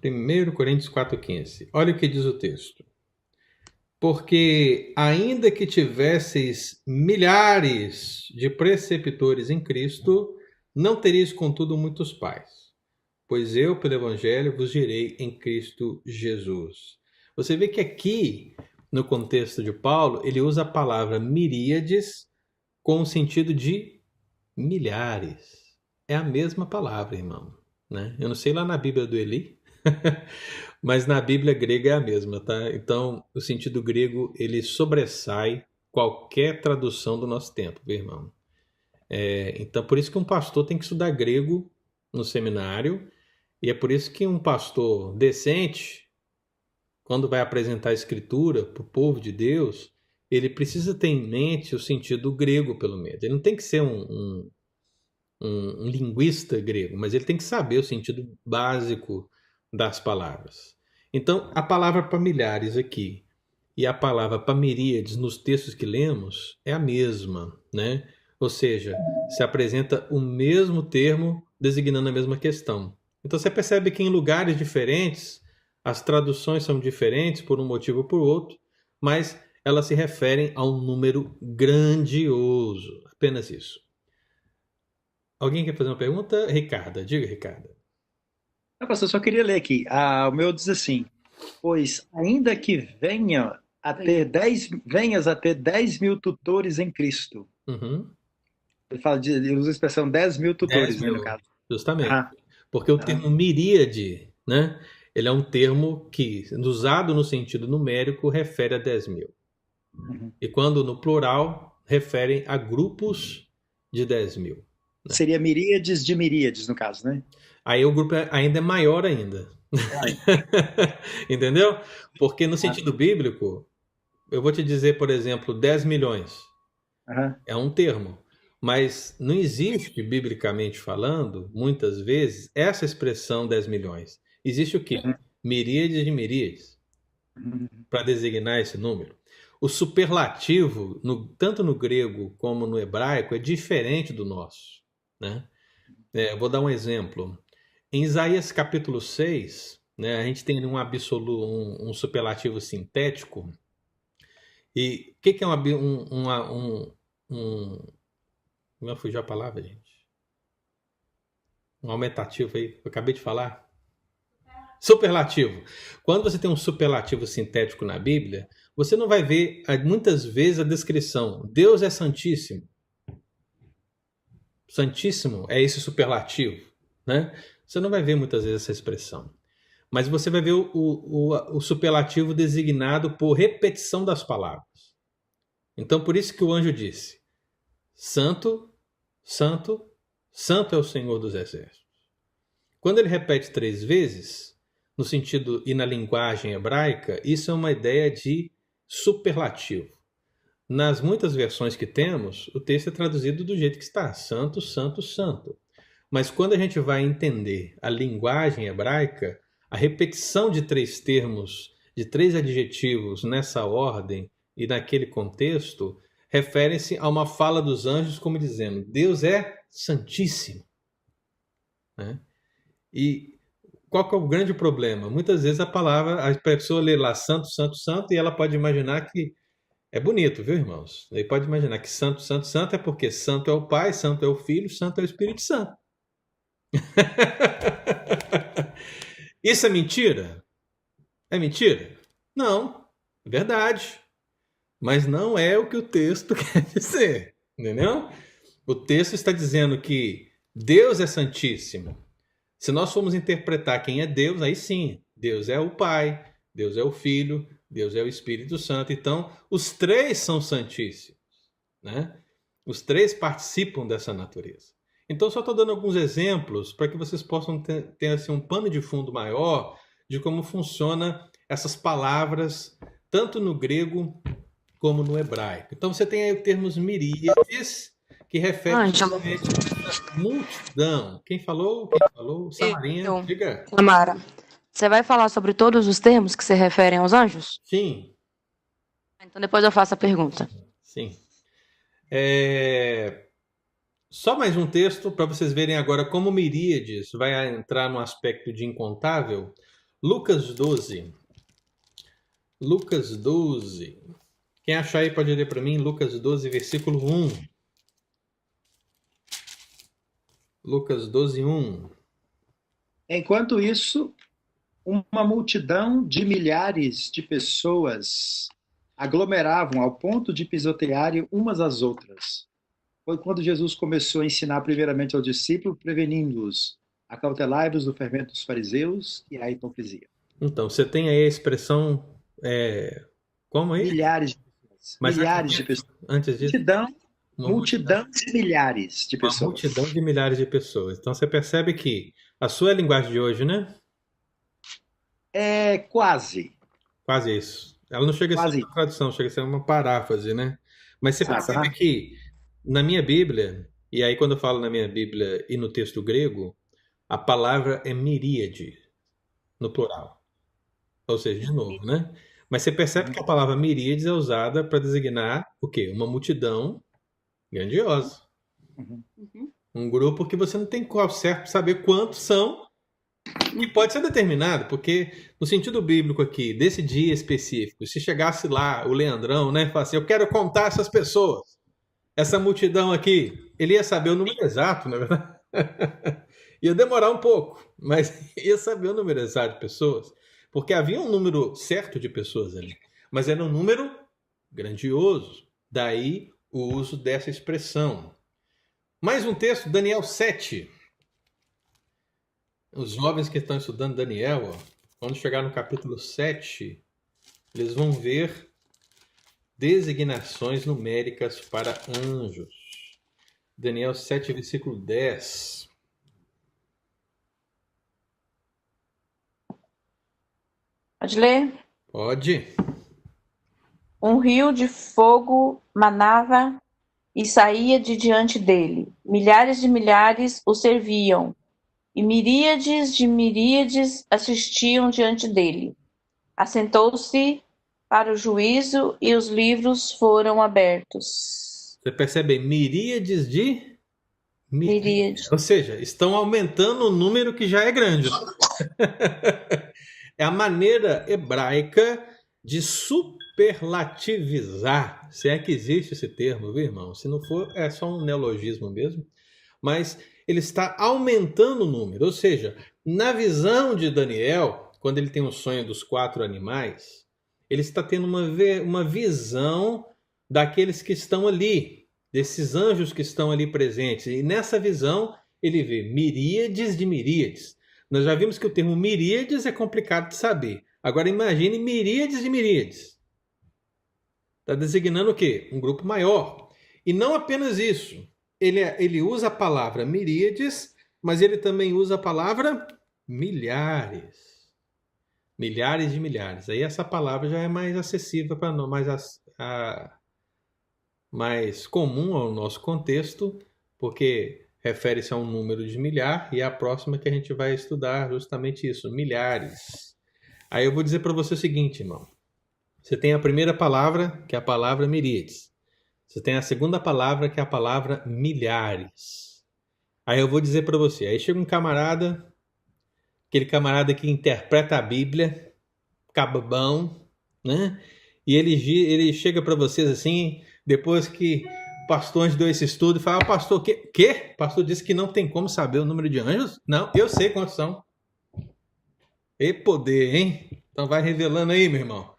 1 Coríntios 4,15. Olha o que diz o texto. Porque ainda que tivesseis milhares de preceptores em Cristo, não tereis contudo muitos pais. Pois eu, pelo Evangelho, vos direi em Cristo Jesus. Você vê que aqui, no contexto de Paulo, ele usa a palavra miríades com o sentido de milhares. É a mesma palavra, irmão. Né? Eu não sei lá na Bíblia do Eli, mas na Bíblia grega é a mesma, tá? Então, o sentido grego, ele sobressai qualquer tradução do nosso tempo, viu, irmão? Então, por isso que um pastor tem que estudar grego no seminário, e é por isso que um pastor decente, quando vai apresentar a escritura para o povo de Deus, ele precisa ter em mente o sentido grego, pelo menos. Ele não tem que ser um linguista grego, mas ele tem que saber o sentido básico das palavras. Então, a palavra para milhares aqui e a palavra para miríades nos textos que lemos é a mesma, né? Ou seja, se apresenta o mesmo termo designando a mesma questão. Então, você percebe que em lugares diferentes, as traduções são diferentes por um motivo ou por outro, mas elas se referem a um número grandioso. Apenas isso. Alguém quer fazer uma pergunta? Ricardo, diga, Ricardo. Não, pastor, só queria ler aqui. O meu diz assim: pois ainda que venhas a ter 10 mil tutores em Cristo. Uhum. Ele usa a expressão 10 mil tutores, 10 mil, no caso. Justamente. Porque o termo miríade, né, ele é um termo que, usado no sentido numérico, refere a 10 mil. Uhum. E quando no plural, referem a grupos de 10 mil. Né? Seria miríades de miríades, no caso, né? Aí o grupo ainda é maior ainda. Entendeu? Porque no sentido bíblico, eu vou te dizer, por exemplo, 10 milhões. É um termo. Mas não existe, biblicamente falando, muitas vezes, essa expressão 10 milhões. Existe o quê? Miríades de miríades. Para designar esse número. O superlativo, tanto no grego como no hebraico, é diferente do nosso. Né? Vou dar um exemplo. Em Isaías capítulo 6, né, a gente tem um superlativo sintético. E o que é Não fugiu a palavra, gente. Um aumentativo aí, eu acabei de falar. Superlativo. Quando você tem um superlativo sintético na Bíblia, você não vai ver muitas vezes a descrição. Deus é santíssimo. Santíssimo é esse superlativo, né? Você não vai ver muitas vezes essa expressão. Mas você vai ver o superlativo designado por repetição das palavras. Então, por isso que o anjo disse: Santo, Santo, Santo é o Senhor dos Exércitos. Quando ele repete 3 vezes, no sentido e na linguagem hebraica, isso é uma ideia de superlativo. Nas muitas versões que temos, o texto é traduzido do jeito que está: Santo, Santo, Santo. Mas quando a gente vai entender a linguagem hebraica, a repetição de 3 termos, de 3 adjetivos nessa ordem e naquele contexto, refere-se a uma fala dos anjos como dizendo: Deus é santíssimo. Né? E qual que é o grande problema? Muitas vezes a pessoa lê lá santo, santo, santo, e ela pode imaginar que é bonito, viu, irmãos? Ele pode imaginar que santo, santo, santo é porque santo é o Pai, santo é o Filho, santo é o Espírito Santo. Isso é mentira? É mentira? Não, é verdade. Mas não é o que o texto quer dizer, entendeu? O texto está dizendo que Deus é santíssimo. Se nós formos interpretar quem é Deus, aí sim, Deus é o Pai, Deus é o Filho, Deus é o Espírito Santo. Então, os 3 são santíssimos, né? Os 3 participam dessa natureza. Então, só estou dando alguns exemplos para que vocês possam ter assim, um pano de fundo maior de como funciona essas palavras, tanto no grego como no hebraico. Então, você tem aí o termo miríades, que refere a multidão. Quem falou? Samarinha, diga. Samara, você vai falar sobre todos os termos que se referem aos anjos? Sim. Então, depois eu faço a pergunta. Sim. Só mais um texto para vocês verem agora como miríades vai entrar no aspecto de incontável. Lucas 12. Lucas 12. Quem achar aí pode ler para mim, Lucas 12, versículo 1. Lucas 12, 1. Enquanto isso, uma multidão de milhares de pessoas aglomeravam ao ponto de pisotearem umas às outras. Foi quando Jesus começou a ensinar primeiramente aos discípulos, prevenindo-os: acautelai-vos do fermento dos fariseus e a hipocrisia. Então, você tem aí a expressão... como aí? Milhares de pessoas. Mas milhares de pessoas. Antes disso... Multidão de milhares de pessoas. Uma multidão de milhares de pessoas. Então, você percebe que a sua linguagem de hoje, né? É quase. Quase isso. Ela não chega a ser uma tradução, chega a ser uma paráfrase, né? Mas você percebe que na minha Bíblia, e aí quando eu falo na minha Bíblia e no texto grego, a palavra é miríade, no plural. Ou seja, de novo, né? Mas você percebe que a palavra miríades é usada para designar o quê? Uma multidão grandiosa. Um grupo que você não tem qual certo saber quantos são, e pode ser determinado, porque no sentido bíblico aqui, desse dia específico, se chegasse lá o Leandrão, né, e falasse, eu quero contar essas pessoas, essa multidão aqui, ele ia saber o número exato, na verdade. Ia demorar um pouco, mas ia saber o número exato de pessoas, porque havia um número certo de pessoas ali, mas era um número grandioso, daí o uso dessa expressão. Mais um texto, Daniel 7. Os jovens que estão estudando Daniel, quando chegar no capítulo 7, eles vão ver designações numéricas para anjos. Daniel 7, versículo 10. Pode ler? Pode. Um rio de fogo manava e saía de diante dele. Milhares de milhares o serviam, e miríades de miríades assistiam diante dele. Assentou-se para o juízo e os livros foram abertos. Você percebe? Miríades de miríades. Ou seja, estão aumentando o número que já é grande. É a maneira hebraica de superlativizar, se é que existe esse termo, viu, irmão? Se não for, é só um neologismo mesmo. Mas ele está aumentando o número. Ou seja, na visão de Daniel, quando ele tem o sonho dos 4 animais, ele está tendo uma visão daqueles que estão ali, desses anjos que estão ali presentes. E nessa visão, ele vê miríades de miríades. Nós já vimos que o termo miríades é complicado de saber. Agora imagine miríades de miríades. Está designando o quê? Um grupo maior. E não apenas isso. Ele usa a palavra miríades, mas ele também usa a palavra milhares. Milhares de milhares. Aí essa palavra já é mais acessível para nós, mais comum ao nosso contexto, porque refere-se a um número de milhar, e a próxima que a gente vai estudar justamente isso, milhares. Aí eu vou dizer para você o seguinte, irmão. Você tem a primeira palavra, que é a palavra miríades. Você tem a segunda palavra, que é a palavra milhares. Aí eu vou dizer para você, aí chega um camarada, aquele camarada que interpreta a Bíblia, cababão, né? E ele chega para vocês assim, depois que o pastor antes deu esse estudo, e fala, pastor, quê? O pastor disse que não tem como saber o número de anjos? Não, eu sei quantos são. E poder, hein? Então vai revelando aí, meu irmão.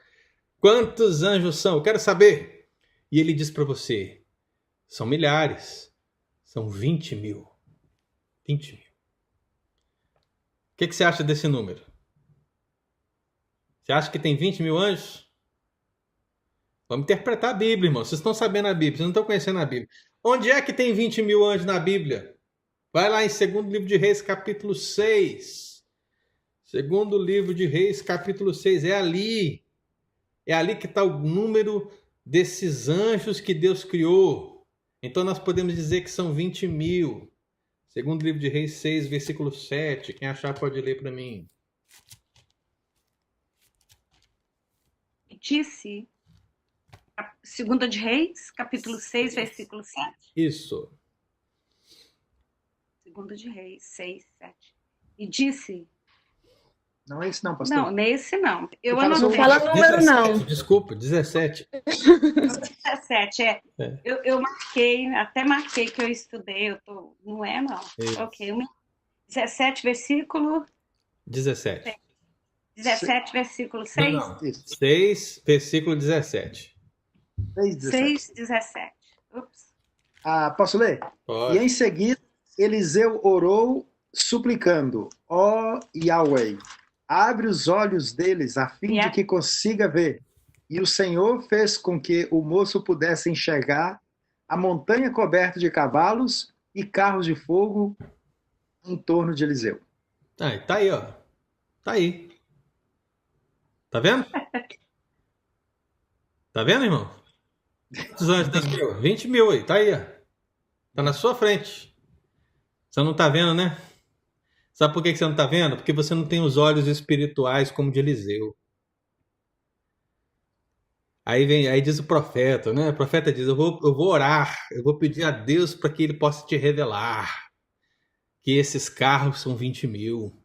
Quantos anjos são? Eu quero saber. E ele diz para você, são milhares, são 20 mil. 20 mil. O que você acha desse número? Você acha que tem 20 mil anjos? Vamos interpretar a Bíblia, irmão. Vocês estão sabendo a Bíblia, vocês não estão conhecendo a Bíblia. Onde é que tem 20 mil anjos na Bíblia? Vai lá em 2º livro de Reis, capítulo 6. 2º livro de Reis, capítulo 6. É ali. É ali que está o número desses anjos que Deus criou. Então nós podemos dizer que são 20 mil. 2º livro de Reis 6, versículo 7. Quem achar pode ler para mim. Disse, 2 de Reis, capítulo 6, versículo 7. Isso. 2 de Reis 6, 7. E disse, Não é esse não, pastor? Não, nesse não. Eu Não anotei. fala número, 17, não. Desculpa, 17. 17, Eu até marquei que eu estudei, não é não. Isso. Ok, 17, versículo 17. 17, versículo 6? Não. 6, versículo 17. 6, 17. Ups. Posso ler? Pode. E em seguida, Eliseu orou, suplicando: ó Yahweh, abre os olhos deles a fim de que consiga ver. E o Senhor fez com que o moço pudesse enxergar a montanha coberta de cavalos e carros de fogo em torno de Eliseu. Tá aí, ó. Tá aí. Tá vendo? Tá vendo, irmão? Quantos anos tem mil? 20 mil aí. Tá aí, ó. Tá na sua frente. Você não tá vendo, né? Sabe por que você não tá vendo? Porque você não tem os olhos espirituais como de Eliseu. Aí diz o profeta, né? O profeta diz: eu vou orar, eu vou pedir a Deus para que ele possa te revelar que esses carros são 20 mil.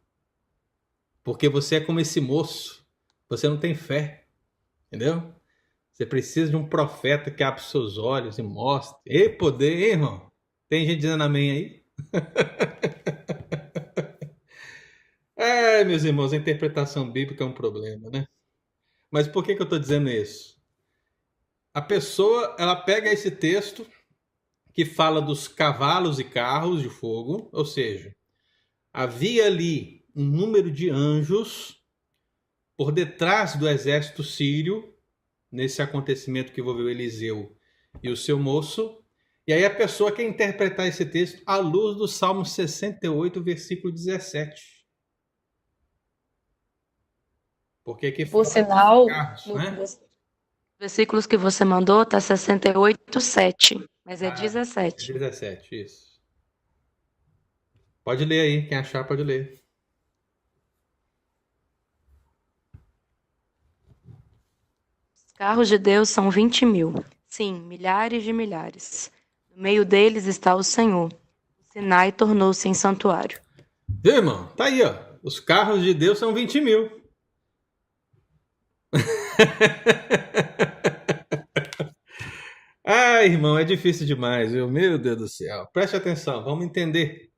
Porque você é como esse moço, você não tem fé, entendeu? Você precisa de um profeta que abra os seus olhos e mostre. Ei, poder, hein, irmão? Tem gente dizendo amém aí? Meus irmãos, a interpretação bíblica é um problema, né? Mas por que eu estou dizendo isso? A pessoa, ela pega esse texto que fala dos cavalos e carros de fogo, ou seja, havia ali um número de anjos por detrás do exército sírio, nesse acontecimento que envolveu Eliseu e o seu moço, e aí a pessoa quer interpretar esse texto à luz do Salmo 68, versículo 17. Porque aqui Por sinal, carros, né? Versículos que você mandou tá 68, 7, mas é 17. 17, isso. Pode ler aí, quem achar pode ler. Os carros de Deus são 20 mil. Sim, milhares de milhares. No meio deles está o Senhor. O Sinai tornou-se em santuário. Viu, irmão? Tá aí, ó. Os carros de Deus são 20 mil. Irmão, é difícil demais, viu? Meu Deus do céu. Preste atenção, vamos entender.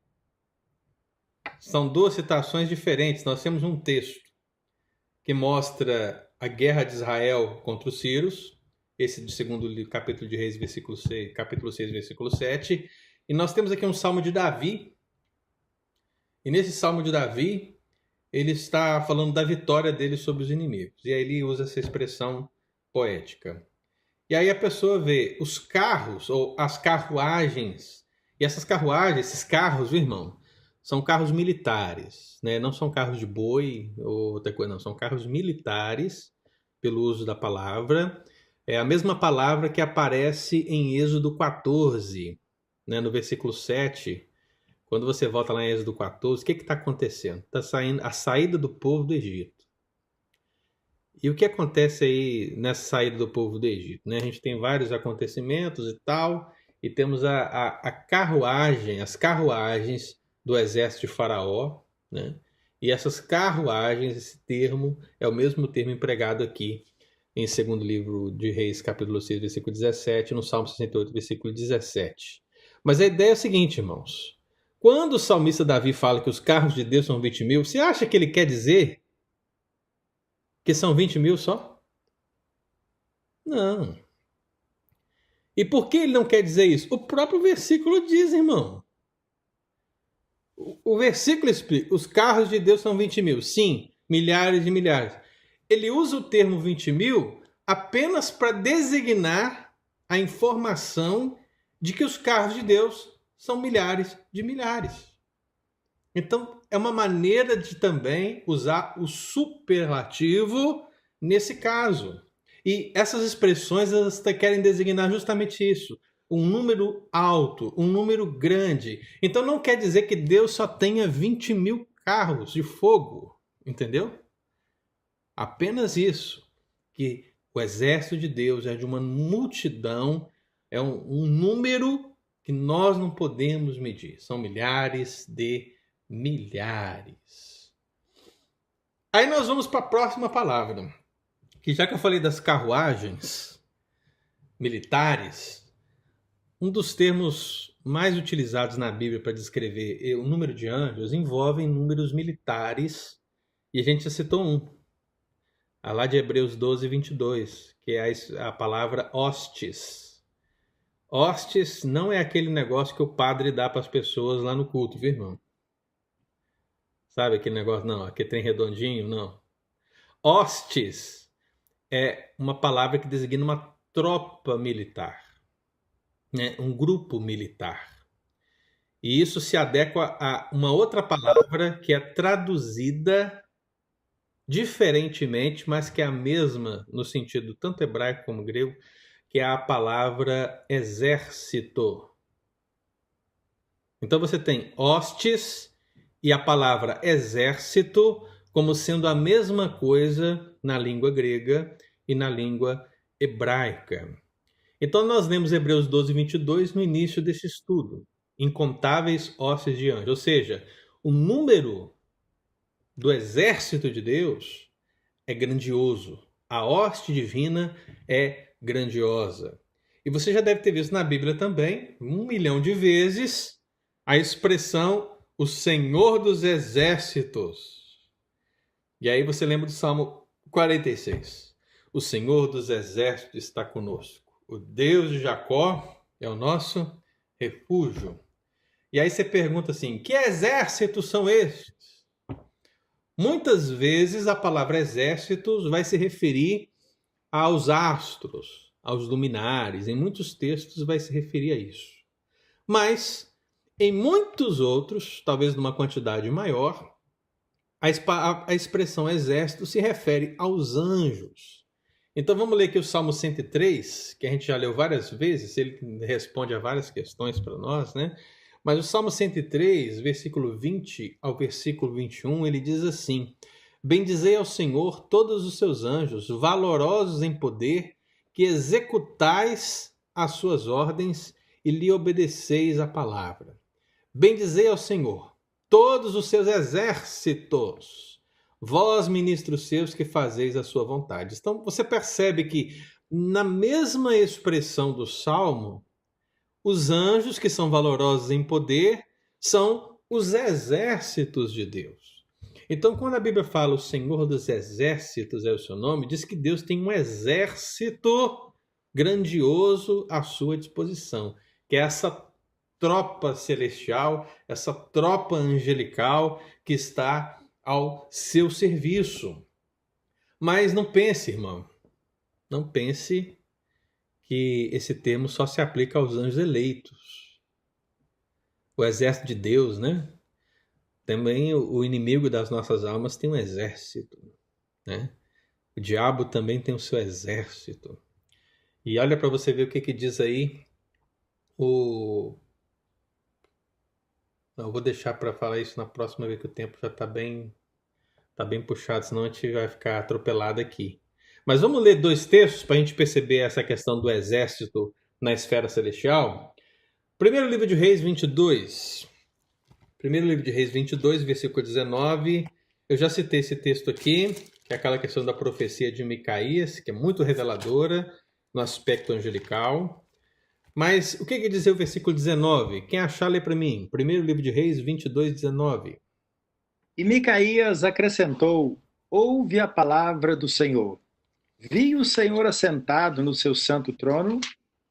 São duas citações diferentes. Nós temos um texto que mostra a guerra de Israel contra os sírios, esse do segundo capítulo de Reis, capítulo 6, versículo 7. E nós temos aqui um salmo de Davi. E nesse salmo de Davi, ele está falando da vitória dele sobre os inimigos. E aí ele usa essa expressão poética. E aí a pessoa vê os carros, ou as carruagens. E essas carruagens, esses carros, viu, irmão, são carros militares, né? Não são carros de boi ou outra coisa, não. São carros militares, pelo uso da palavra. É a mesma palavra que aparece em Êxodo 14, né? No versículo 7. Quando você volta lá em Êxodo 14, o que está acontecendo? Está saindo a saída do povo do Egito. E o que acontece aí nessa saída do povo do Egito? Né? A gente tem vários acontecimentos e tal, e temos a carruagem, as carruagens do exército de Faraó, né? E essas carruagens, esse termo, é o mesmo termo empregado aqui em 2º livro de Reis, capítulo 6, versículo 17, no Salmo 68, versículo 17. Mas a ideia é a seguinte, irmãos. Quando o salmista Davi fala que os carros de Deus são 20 mil, você acha que ele quer dizer que são 20 mil só? Não. E por que ele não quer dizer isso? O próprio versículo diz, irmão. O versículo explica, os carros de Deus são 20 mil. Sim, milhares de milhares. Ele usa o termo 20 mil apenas para designar a informação de que os carros de Deus são milhares de milhares. Então, é uma maneira de também usar o superlativo nesse caso. E essas expressões, elas querem designar justamente isso. Um número alto, um número grande. Então, não quer dizer que Deus só tenha 20 mil carros de fogo. Entendeu? Apenas isso. Que o exército de Deus é de uma multidão, é um número que nós não podemos medir. São milhares de milhares. Aí nós vamos para a próxima palavra, que já que eu falei das carruagens militares, um dos termos mais utilizados na Bíblia para descrever o número de anjos envolve números militares, e a gente já citou um, lá de Hebreus 12, 22, que é a palavra hostes. Hostes não é aquele negócio que o padre dá para as pessoas lá no culto, viu, irmão? Sabe aquele negócio? Não, aquele trem redondinho, não. Hostes é uma palavra que designa uma tropa militar, né? Um grupo militar. E isso se adequa a uma outra palavra que é traduzida diferentemente, mas que é a mesma no sentido tanto hebraico como grego, que é a palavra exército. Então você tem hostes e a palavra exército como sendo a mesma coisa na língua grega e na língua hebraica. Então nós lemos Hebreus 12, 22 no início desse estudo. Incontáveis hostes de anjos. Ou seja, o número do exército de Deus é grandioso. A hoste divina é grandiosa. E você já deve ter visto na Bíblia também, 1 milhão de vezes, a expressão o Senhor dos Exércitos. E aí você lembra do Salmo 46. O Senhor dos Exércitos está conosco. O Deus de Jacó é o nosso refúgio. E aí você pergunta assim, que exércitos são estes? Muitas vezes a palavra exércitos vai se referir aos astros, aos luminares. Em muitos textos vai se referir a isso. Mas em muitos outros, talvez numa quantidade maior, a expressão exército se refere aos anjos. Então vamos ler aqui o Salmo 103, que a gente já leu várias vezes, ele responde a várias questões para nós, né? Mas o Salmo 103, versículo 20 ao versículo 21, ele diz assim: Bendizei ao Senhor todos os seus anjos, valorosos em poder, que executais as suas ordens e lhe obedeceis a palavra. Bendizei ao Senhor todos os seus exércitos, vós, ministros seus, que fazeis a sua vontade. Então você percebe que na mesma expressão do Salmo, os anjos, que são valorosos em poder, são os exércitos de Deus. Então, quando a Bíblia fala o Senhor dos Exércitos é o seu nome, diz que Deus tem um exército grandioso à sua disposição, que é essa tropa celestial, essa tropa angelical que está ao seu serviço. Mas não pense, irmão, não pense que esse termo só se aplica aos anjos eleitos. O exército de Deus, né? Também o inimigo das nossas almas tem um exército, né? O diabo também tem o seu exército. E olha para você ver o que diz aí Não, eu vou deixar para falar isso na próxima vez, que o tempo já está bem puxado, senão a gente vai ficar atropelado aqui. Mas vamos ler 2 textos para a gente perceber essa questão do exército na esfera celestial. Primeiro livro de Reis 22. Primeiro livro de Reis 22, versículo 19. Eu já citei esse texto aqui, que é aquela questão da profecia de Micaías, que é muito reveladora no aspecto angelical. Mas o que diz o versículo 19? Quem achar, lê para mim. Primeiro livro de Reis 22, 19. E Micaías acrescentou: ouve a palavra do Senhor. Vi o Senhor assentado no seu santo trono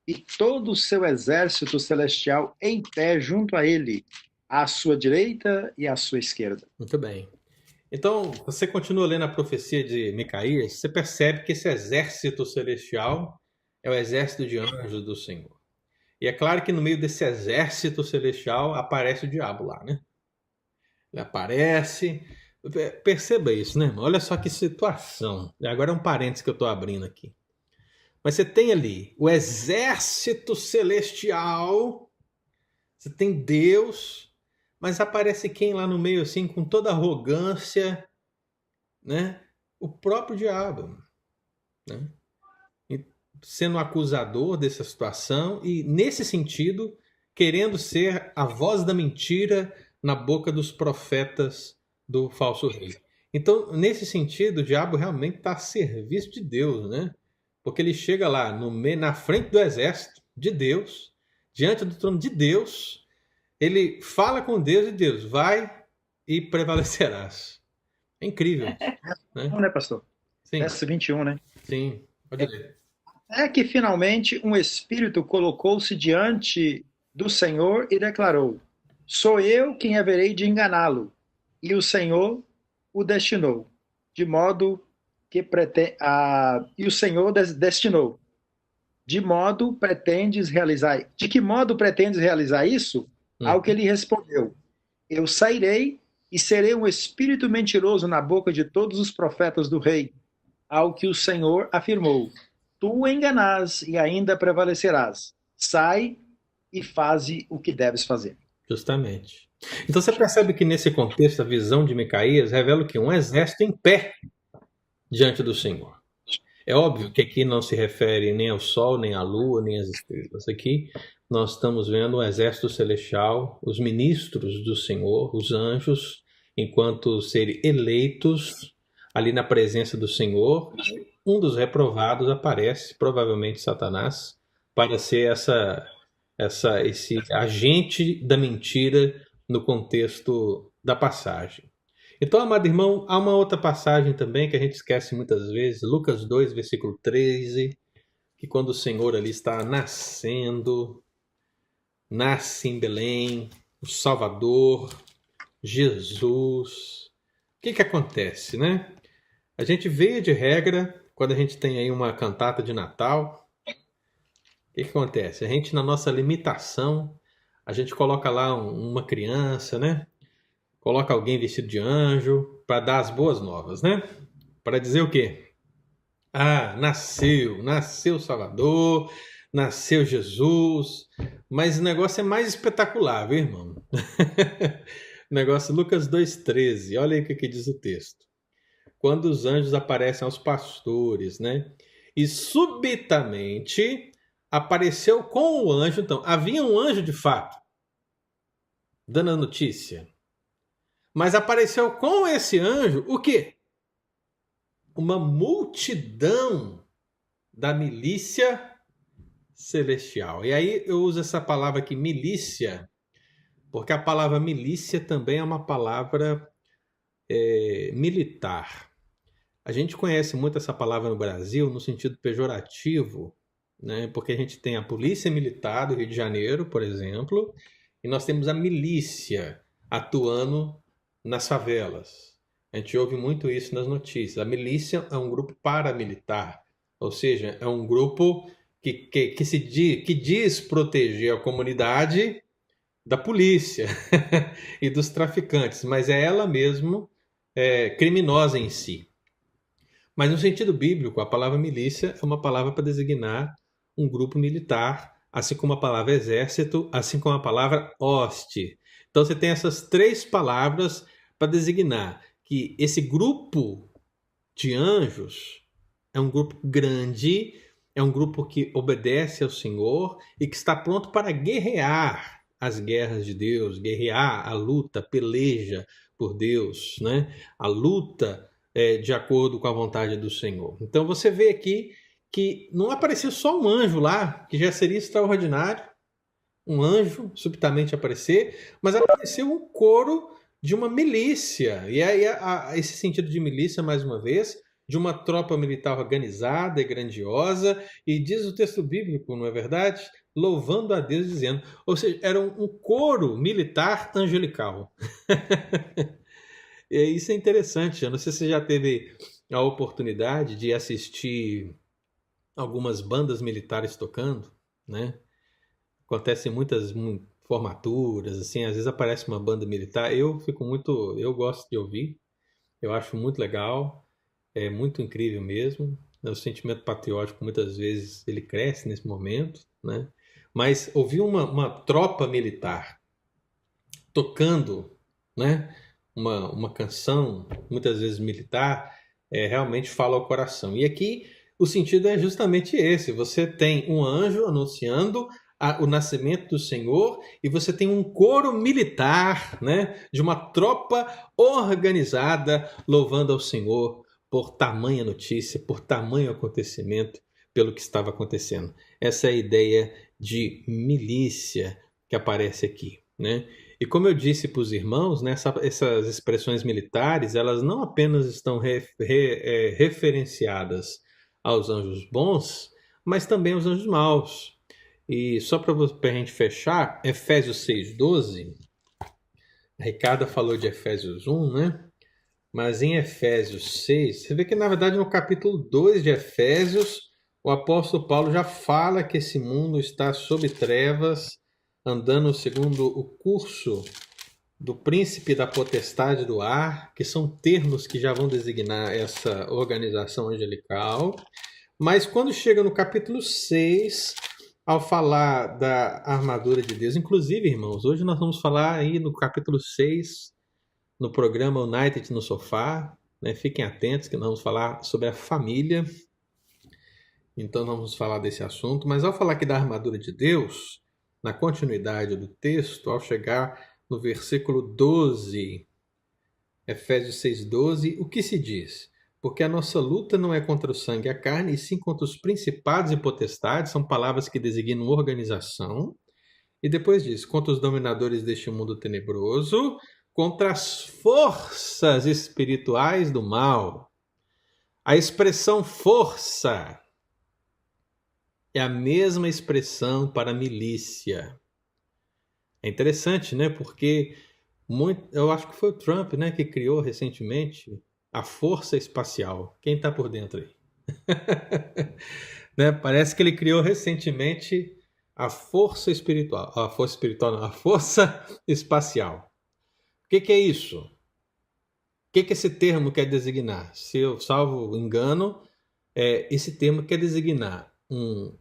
e todo o seu exército celestial em pé junto a ele, à sua direita e à sua esquerda. Muito bem. Então, você continua lendo a profecia de Micaías, você percebe que esse exército celestial é o exército de anjos do Senhor. E é claro que no meio desse exército celestial aparece o diabo lá, né? Ele aparece. Perceba isso, né, irmão? Olha só que situação. Agora é um parênteses que eu estou abrindo aqui. Mas você tem ali o exército celestial, você tem Deus, mas aparece quem lá no meio, assim, com toda arrogância, né? O próprio diabo, né? Sendo acusador dessa situação e, nesse sentido, querendo ser a voz da mentira na boca dos profetas do falso rei. Então, nesse sentido, o diabo realmente está a serviço de Deus, né? Porque ele chega lá na frente do exército de Deus, diante do trono de Deus, ele fala com Deus e Deus, vai e prevalecerás. É incrível. Né, pastor? Sim. Verso 21, né? Sim, pode ler. É que finalmente um espírito colocou-se diante do Senhor e declarou: sou eu quem haverei de enganá-lo. E o Senhor o destinou, de modo que e o Senhor destinou. De que modo pretendes realizar isso? Ao que ele respondeu: eu sairei e serei um espírito mentiroso na boca de todos os profetas do rei. Ao que o Senhor afirmou: tu o enganás e ainda prevalecerás. Sai e faze o que deves fazer. Justamente. Então você percebe que nesse contexto a visão de Micaías revela que um exército em pé diante do Senhor. É óbvio que aqui não se refere nem ao sol, nem à lua, nem às estrelas. Aqui nós estamos vendo o exército celestial, os ministros do Senhor, os anjos, enquanto serem eleitos ali na presença do Senhor. Um dos reprovados aparece, provavelmente Satanás, para ser esse agente da mentira no contexto da passagem. Então, amado irmão, há uma outra passagem também que a gente esquece muitas vezes, Lucas 2, versículo 13, que quando o Senhor ali está nascendo, nasce em Belém, o Salvador, Jesus. O que acontece, né? A gente vê de regra, quando a gente tem aí uma cantata de Natal, o que acontece? A gente, na nossa limitação, a gente coloca lá uma criança, né? Coloca alguém vestido de anjo para dar as boas novas, né? Para dizer o quê? Ah, nasceu o Salvador, nasceu Jesus, mas o negócio é mais espetacular, viu, irmão? O negócio, Lucas 2,13, olha aí o que diz o texto. Quando os anjos aparecem aos pastores, né? E subitamente apareceu com o anjo, então, havia um anjo de fato, dando a notícia. Mas apareceu com esse anjo o quê? Uma multidão da milícia celestial. E aí eu uso essa palavra aqui, milícia, porque a palavra milícia também é uma palavra militar. A gente conhece muito essa palavra no Brasil no sentido pejorativo, né? Porque a gente tem a polícia militar do Rio de Janeiro, por exemplo, e nós temos a milícia atuando nas favelas. A gente ouve muito isso nas notícias. A milícia é um grupo paramilitar, ou seja, é um grupo que diz proteger a comunidade da polícia e dos traficantes, mas é ela mesma criminosa em si. Mas no sentido bíblico, a palavra milícia é uma palavra para designar um grupo militar, assim como a palavra exército, assim como a palavra hoste. Então você tem essas três palavras para designar que esse grupo de anjos é um grupo grande, é um grupo que obedece ao Senhor e que está pronto para guerrear as guerras de Deus, guerrear a luta, peleja por Deus, né? A luta de acordo com a vontade do Senhor. Então você vê aqui que não apareceu só um anjo lá, que já seria extraordinário, um anjo subitamente aparecer, mas apareceu um coro de uma milícia. E aí esse sentido de milícia, mais uma vez, de uma tropa militar organizada e grandiosa, e diz o texto bíblico, não é verdade? Louvando a Deus, dizendo, ou seja, era um coro militar angelical. E isso é interessante. Eu não sei se você já teve a oportunidade de assistir algumas bandas militares tocando, né? Acontecem muitas formaturas, assim, às vezes aparece uma banda militar. Eu gosto de ouvir, eu acho muito legal, é muito incrível mesmo. O sentimento patriótico muitas vezes ele cresce nesse momento, né? Mas ouvir uma tropa militar tocando, né? Uma canção, muitas vezes militar, realmente fala ao coração. E aqui o sentido é justamente esse. Você tem um anjo anunciando o nascimento do Senhor, e você tem um coro militar, né, de uma tropa organizada louvando ao Senhor por tamanha notícia, por tamanho acontecimento, pelo que estava acontecendo. Essa é a ideia de milícia que aparece aqui, né? E como eu disse para os irmãos, né, essas expressões militares, elas não apenas estão referenciadas aos anjos bons, mas também aos anjos maus. E só para a gente fechar, Efésios 6,12, a Ricarda falou de Efésios 1, né? Mas em Efésios 6, você vê que na verdade no capítulo 2 de Efésios, o apóstolo Paulo já fala que esse mundo está sob trevas, andando segundo o curso do príncipe da potestade do ar, que são termos que já vão designar essa organização angelical. Mas quando chega no capítulo 6, ao falar da armadura de Deus, inclusive, irmãos, hoje nós vamos falar aí no capítulo 6, no programa United no Sofá, né? Fiquem atentos que nós vamos falar sobre a família. Então nós vamos falar desse assunto, mas ao falar aqui da armadura de Deus, na continuidade do texto, ao chegar no versículo 12, Efésios 6,12, o que se diz? Porque a nossa luta não é contra o sangue e a carne, e sim contra os principados e potestades, são palavras que designam organização. E depois diz, contra os dominadores deste mundo tenebroso, contra as forças espirituais do mal. A expressão força é a mesma expressão para milícia. É interessante, né? Porque eu acho que foi o Trump, né, que criou recentemente a força espacial. Quem está por dentro aí? Né? Parece que ele criou recentemente a força espiritual. A força espiritual não, a força espacial. O que é isso? O que esse termo quer designar? Se eu salvo engano, esse termo quer designar um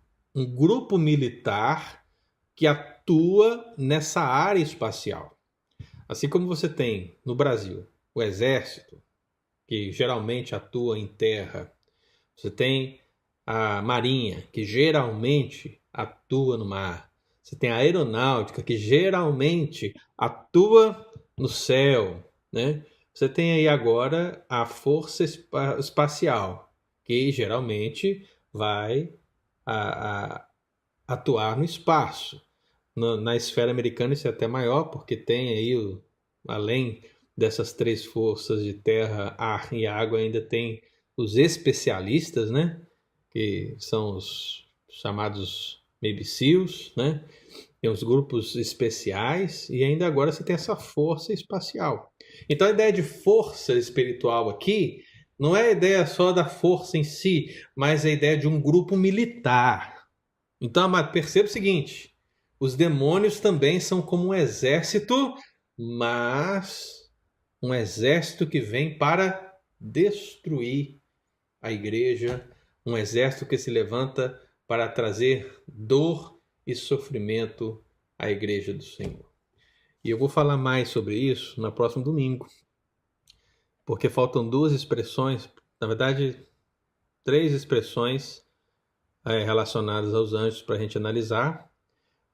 grupo militar que atua nessa área espacial. Assim como você tem no Brasil o Exército, que geralmente atua em terra. Você tem a Marinha, que geralmente atua no mar. Você tem a Aeronáutica, que geralmente atua no céu, né? Você tem aí agora a Força Espacial, que geralmente vai atuar no espaço. Na esfera americana isso é até maior, porque tem aí, além dessas três forças de terra, ar e água, ainda tem os especialistas, né? Que são os chamados Navy SEALs, né? Tem os grupos especiais, e ainda agora você tem essa força espacial. Então a ideia de força espiritual aqui não é a ideia só da força em si, mas a ideia de um grupo militar. Então, amado, perceba o seguinte: os demônios também são como um exército, mas um exército que vem para destruir a igreja, um exército que se levanta para trazer dor e sofrimento à igreja do Senhor. E eu vou falar mais sobre isso no próximo domingo, porque faltam duas expressões, na verdade, 3 expressões relacionadas aos anjos para a gente analisar.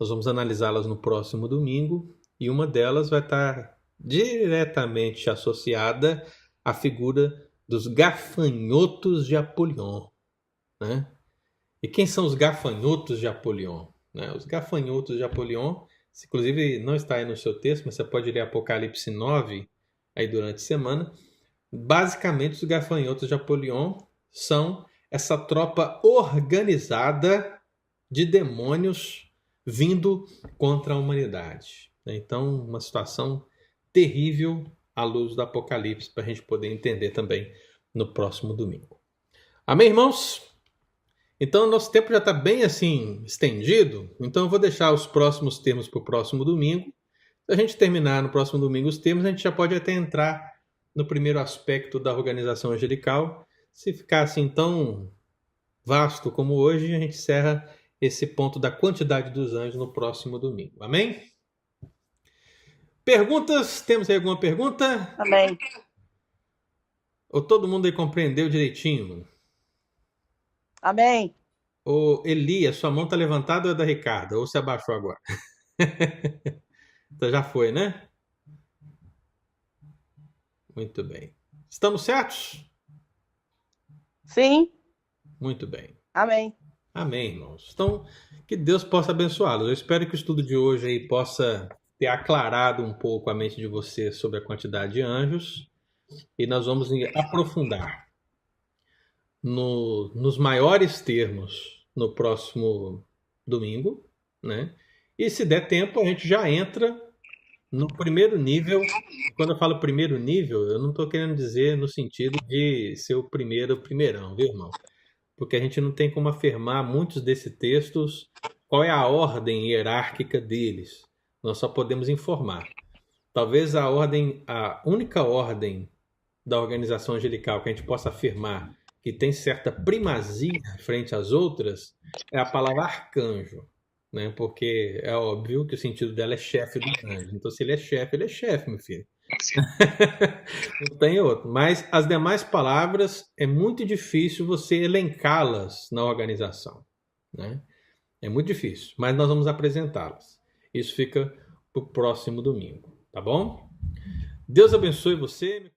Nós vamos analisá-las no próximo domingo, e uma delas vai estar diretamente associada à figura dos gafanhotos de Apolion, né? E quem são os gafanhotos de Apolion? Né? Os gafanhotos de Apolion, inclusive não está aí no seu texto, mas você pode ler Apocalipse 9 aí durante a semana. Basicamente, os gafanhotos de Apolion são essa tropa organizada de demônios vindo contra a humanidade. Então, uma situação terrível à luz do Apocalipse, para a gente poder entender também no próximo domingo. Amém, irmãos? Então, nosso tempo já está bem assim estendido, então eu vou deixar os próximos termos para o próximo domingo. Se a gente terminar no próximo domingo os termos, a gente já pode até entrar no primeiro aspecto da organização angelical. Se ficar assim tão vasto como hoje, a gente encerra esse ponto da quantidade dos anjos no próximo domingo. Amém? Perguntas? Temos aí alguma pergunta? Amém. Ou todo mundo aí compreendeu direitinho? Amém. Ô, Eli, sua mão está levantada ou é da Ricarda? Ou você abaixou agora? Então já foi, né? Muito bem. Estamos certos? Sim. Muito bem. Amém. Amém, irmãos. Então, que Deus possa abençoá-los. Eu espero que o estudo de hoje aí possa ter aclarado um pouco a mente de você sobre a quantidade de anjos. E nós vamos aprofundar nos maiores termos no próximo domingo, né? E se der tempo, a gente já entra no primeiro nível. Quando eu falo primeiro nível, eu não estou querendo dizer no sentido de ser o primeirão, viu, irmão? Porque a gente não tem como afirmar muitos desses textos qual é a ordem hierárquica deles. Nós só podemos informar. Talvez a única ordem da organização angelical que a gente possa afirmar que tem certa primazia frente às outras é a palavra arcanjo, né? Porque é óbvio que o sentido dela é chefe dos anjos. Então, se ele é chefe, meu filho. Não tem outro. Mas as demais palavras é muito difícil você elencá-las na organização, né? É muito difícil, mas nós vamos apresentá-las. Isso fica para o próximo domingo, tá bom? Deus abençoe você.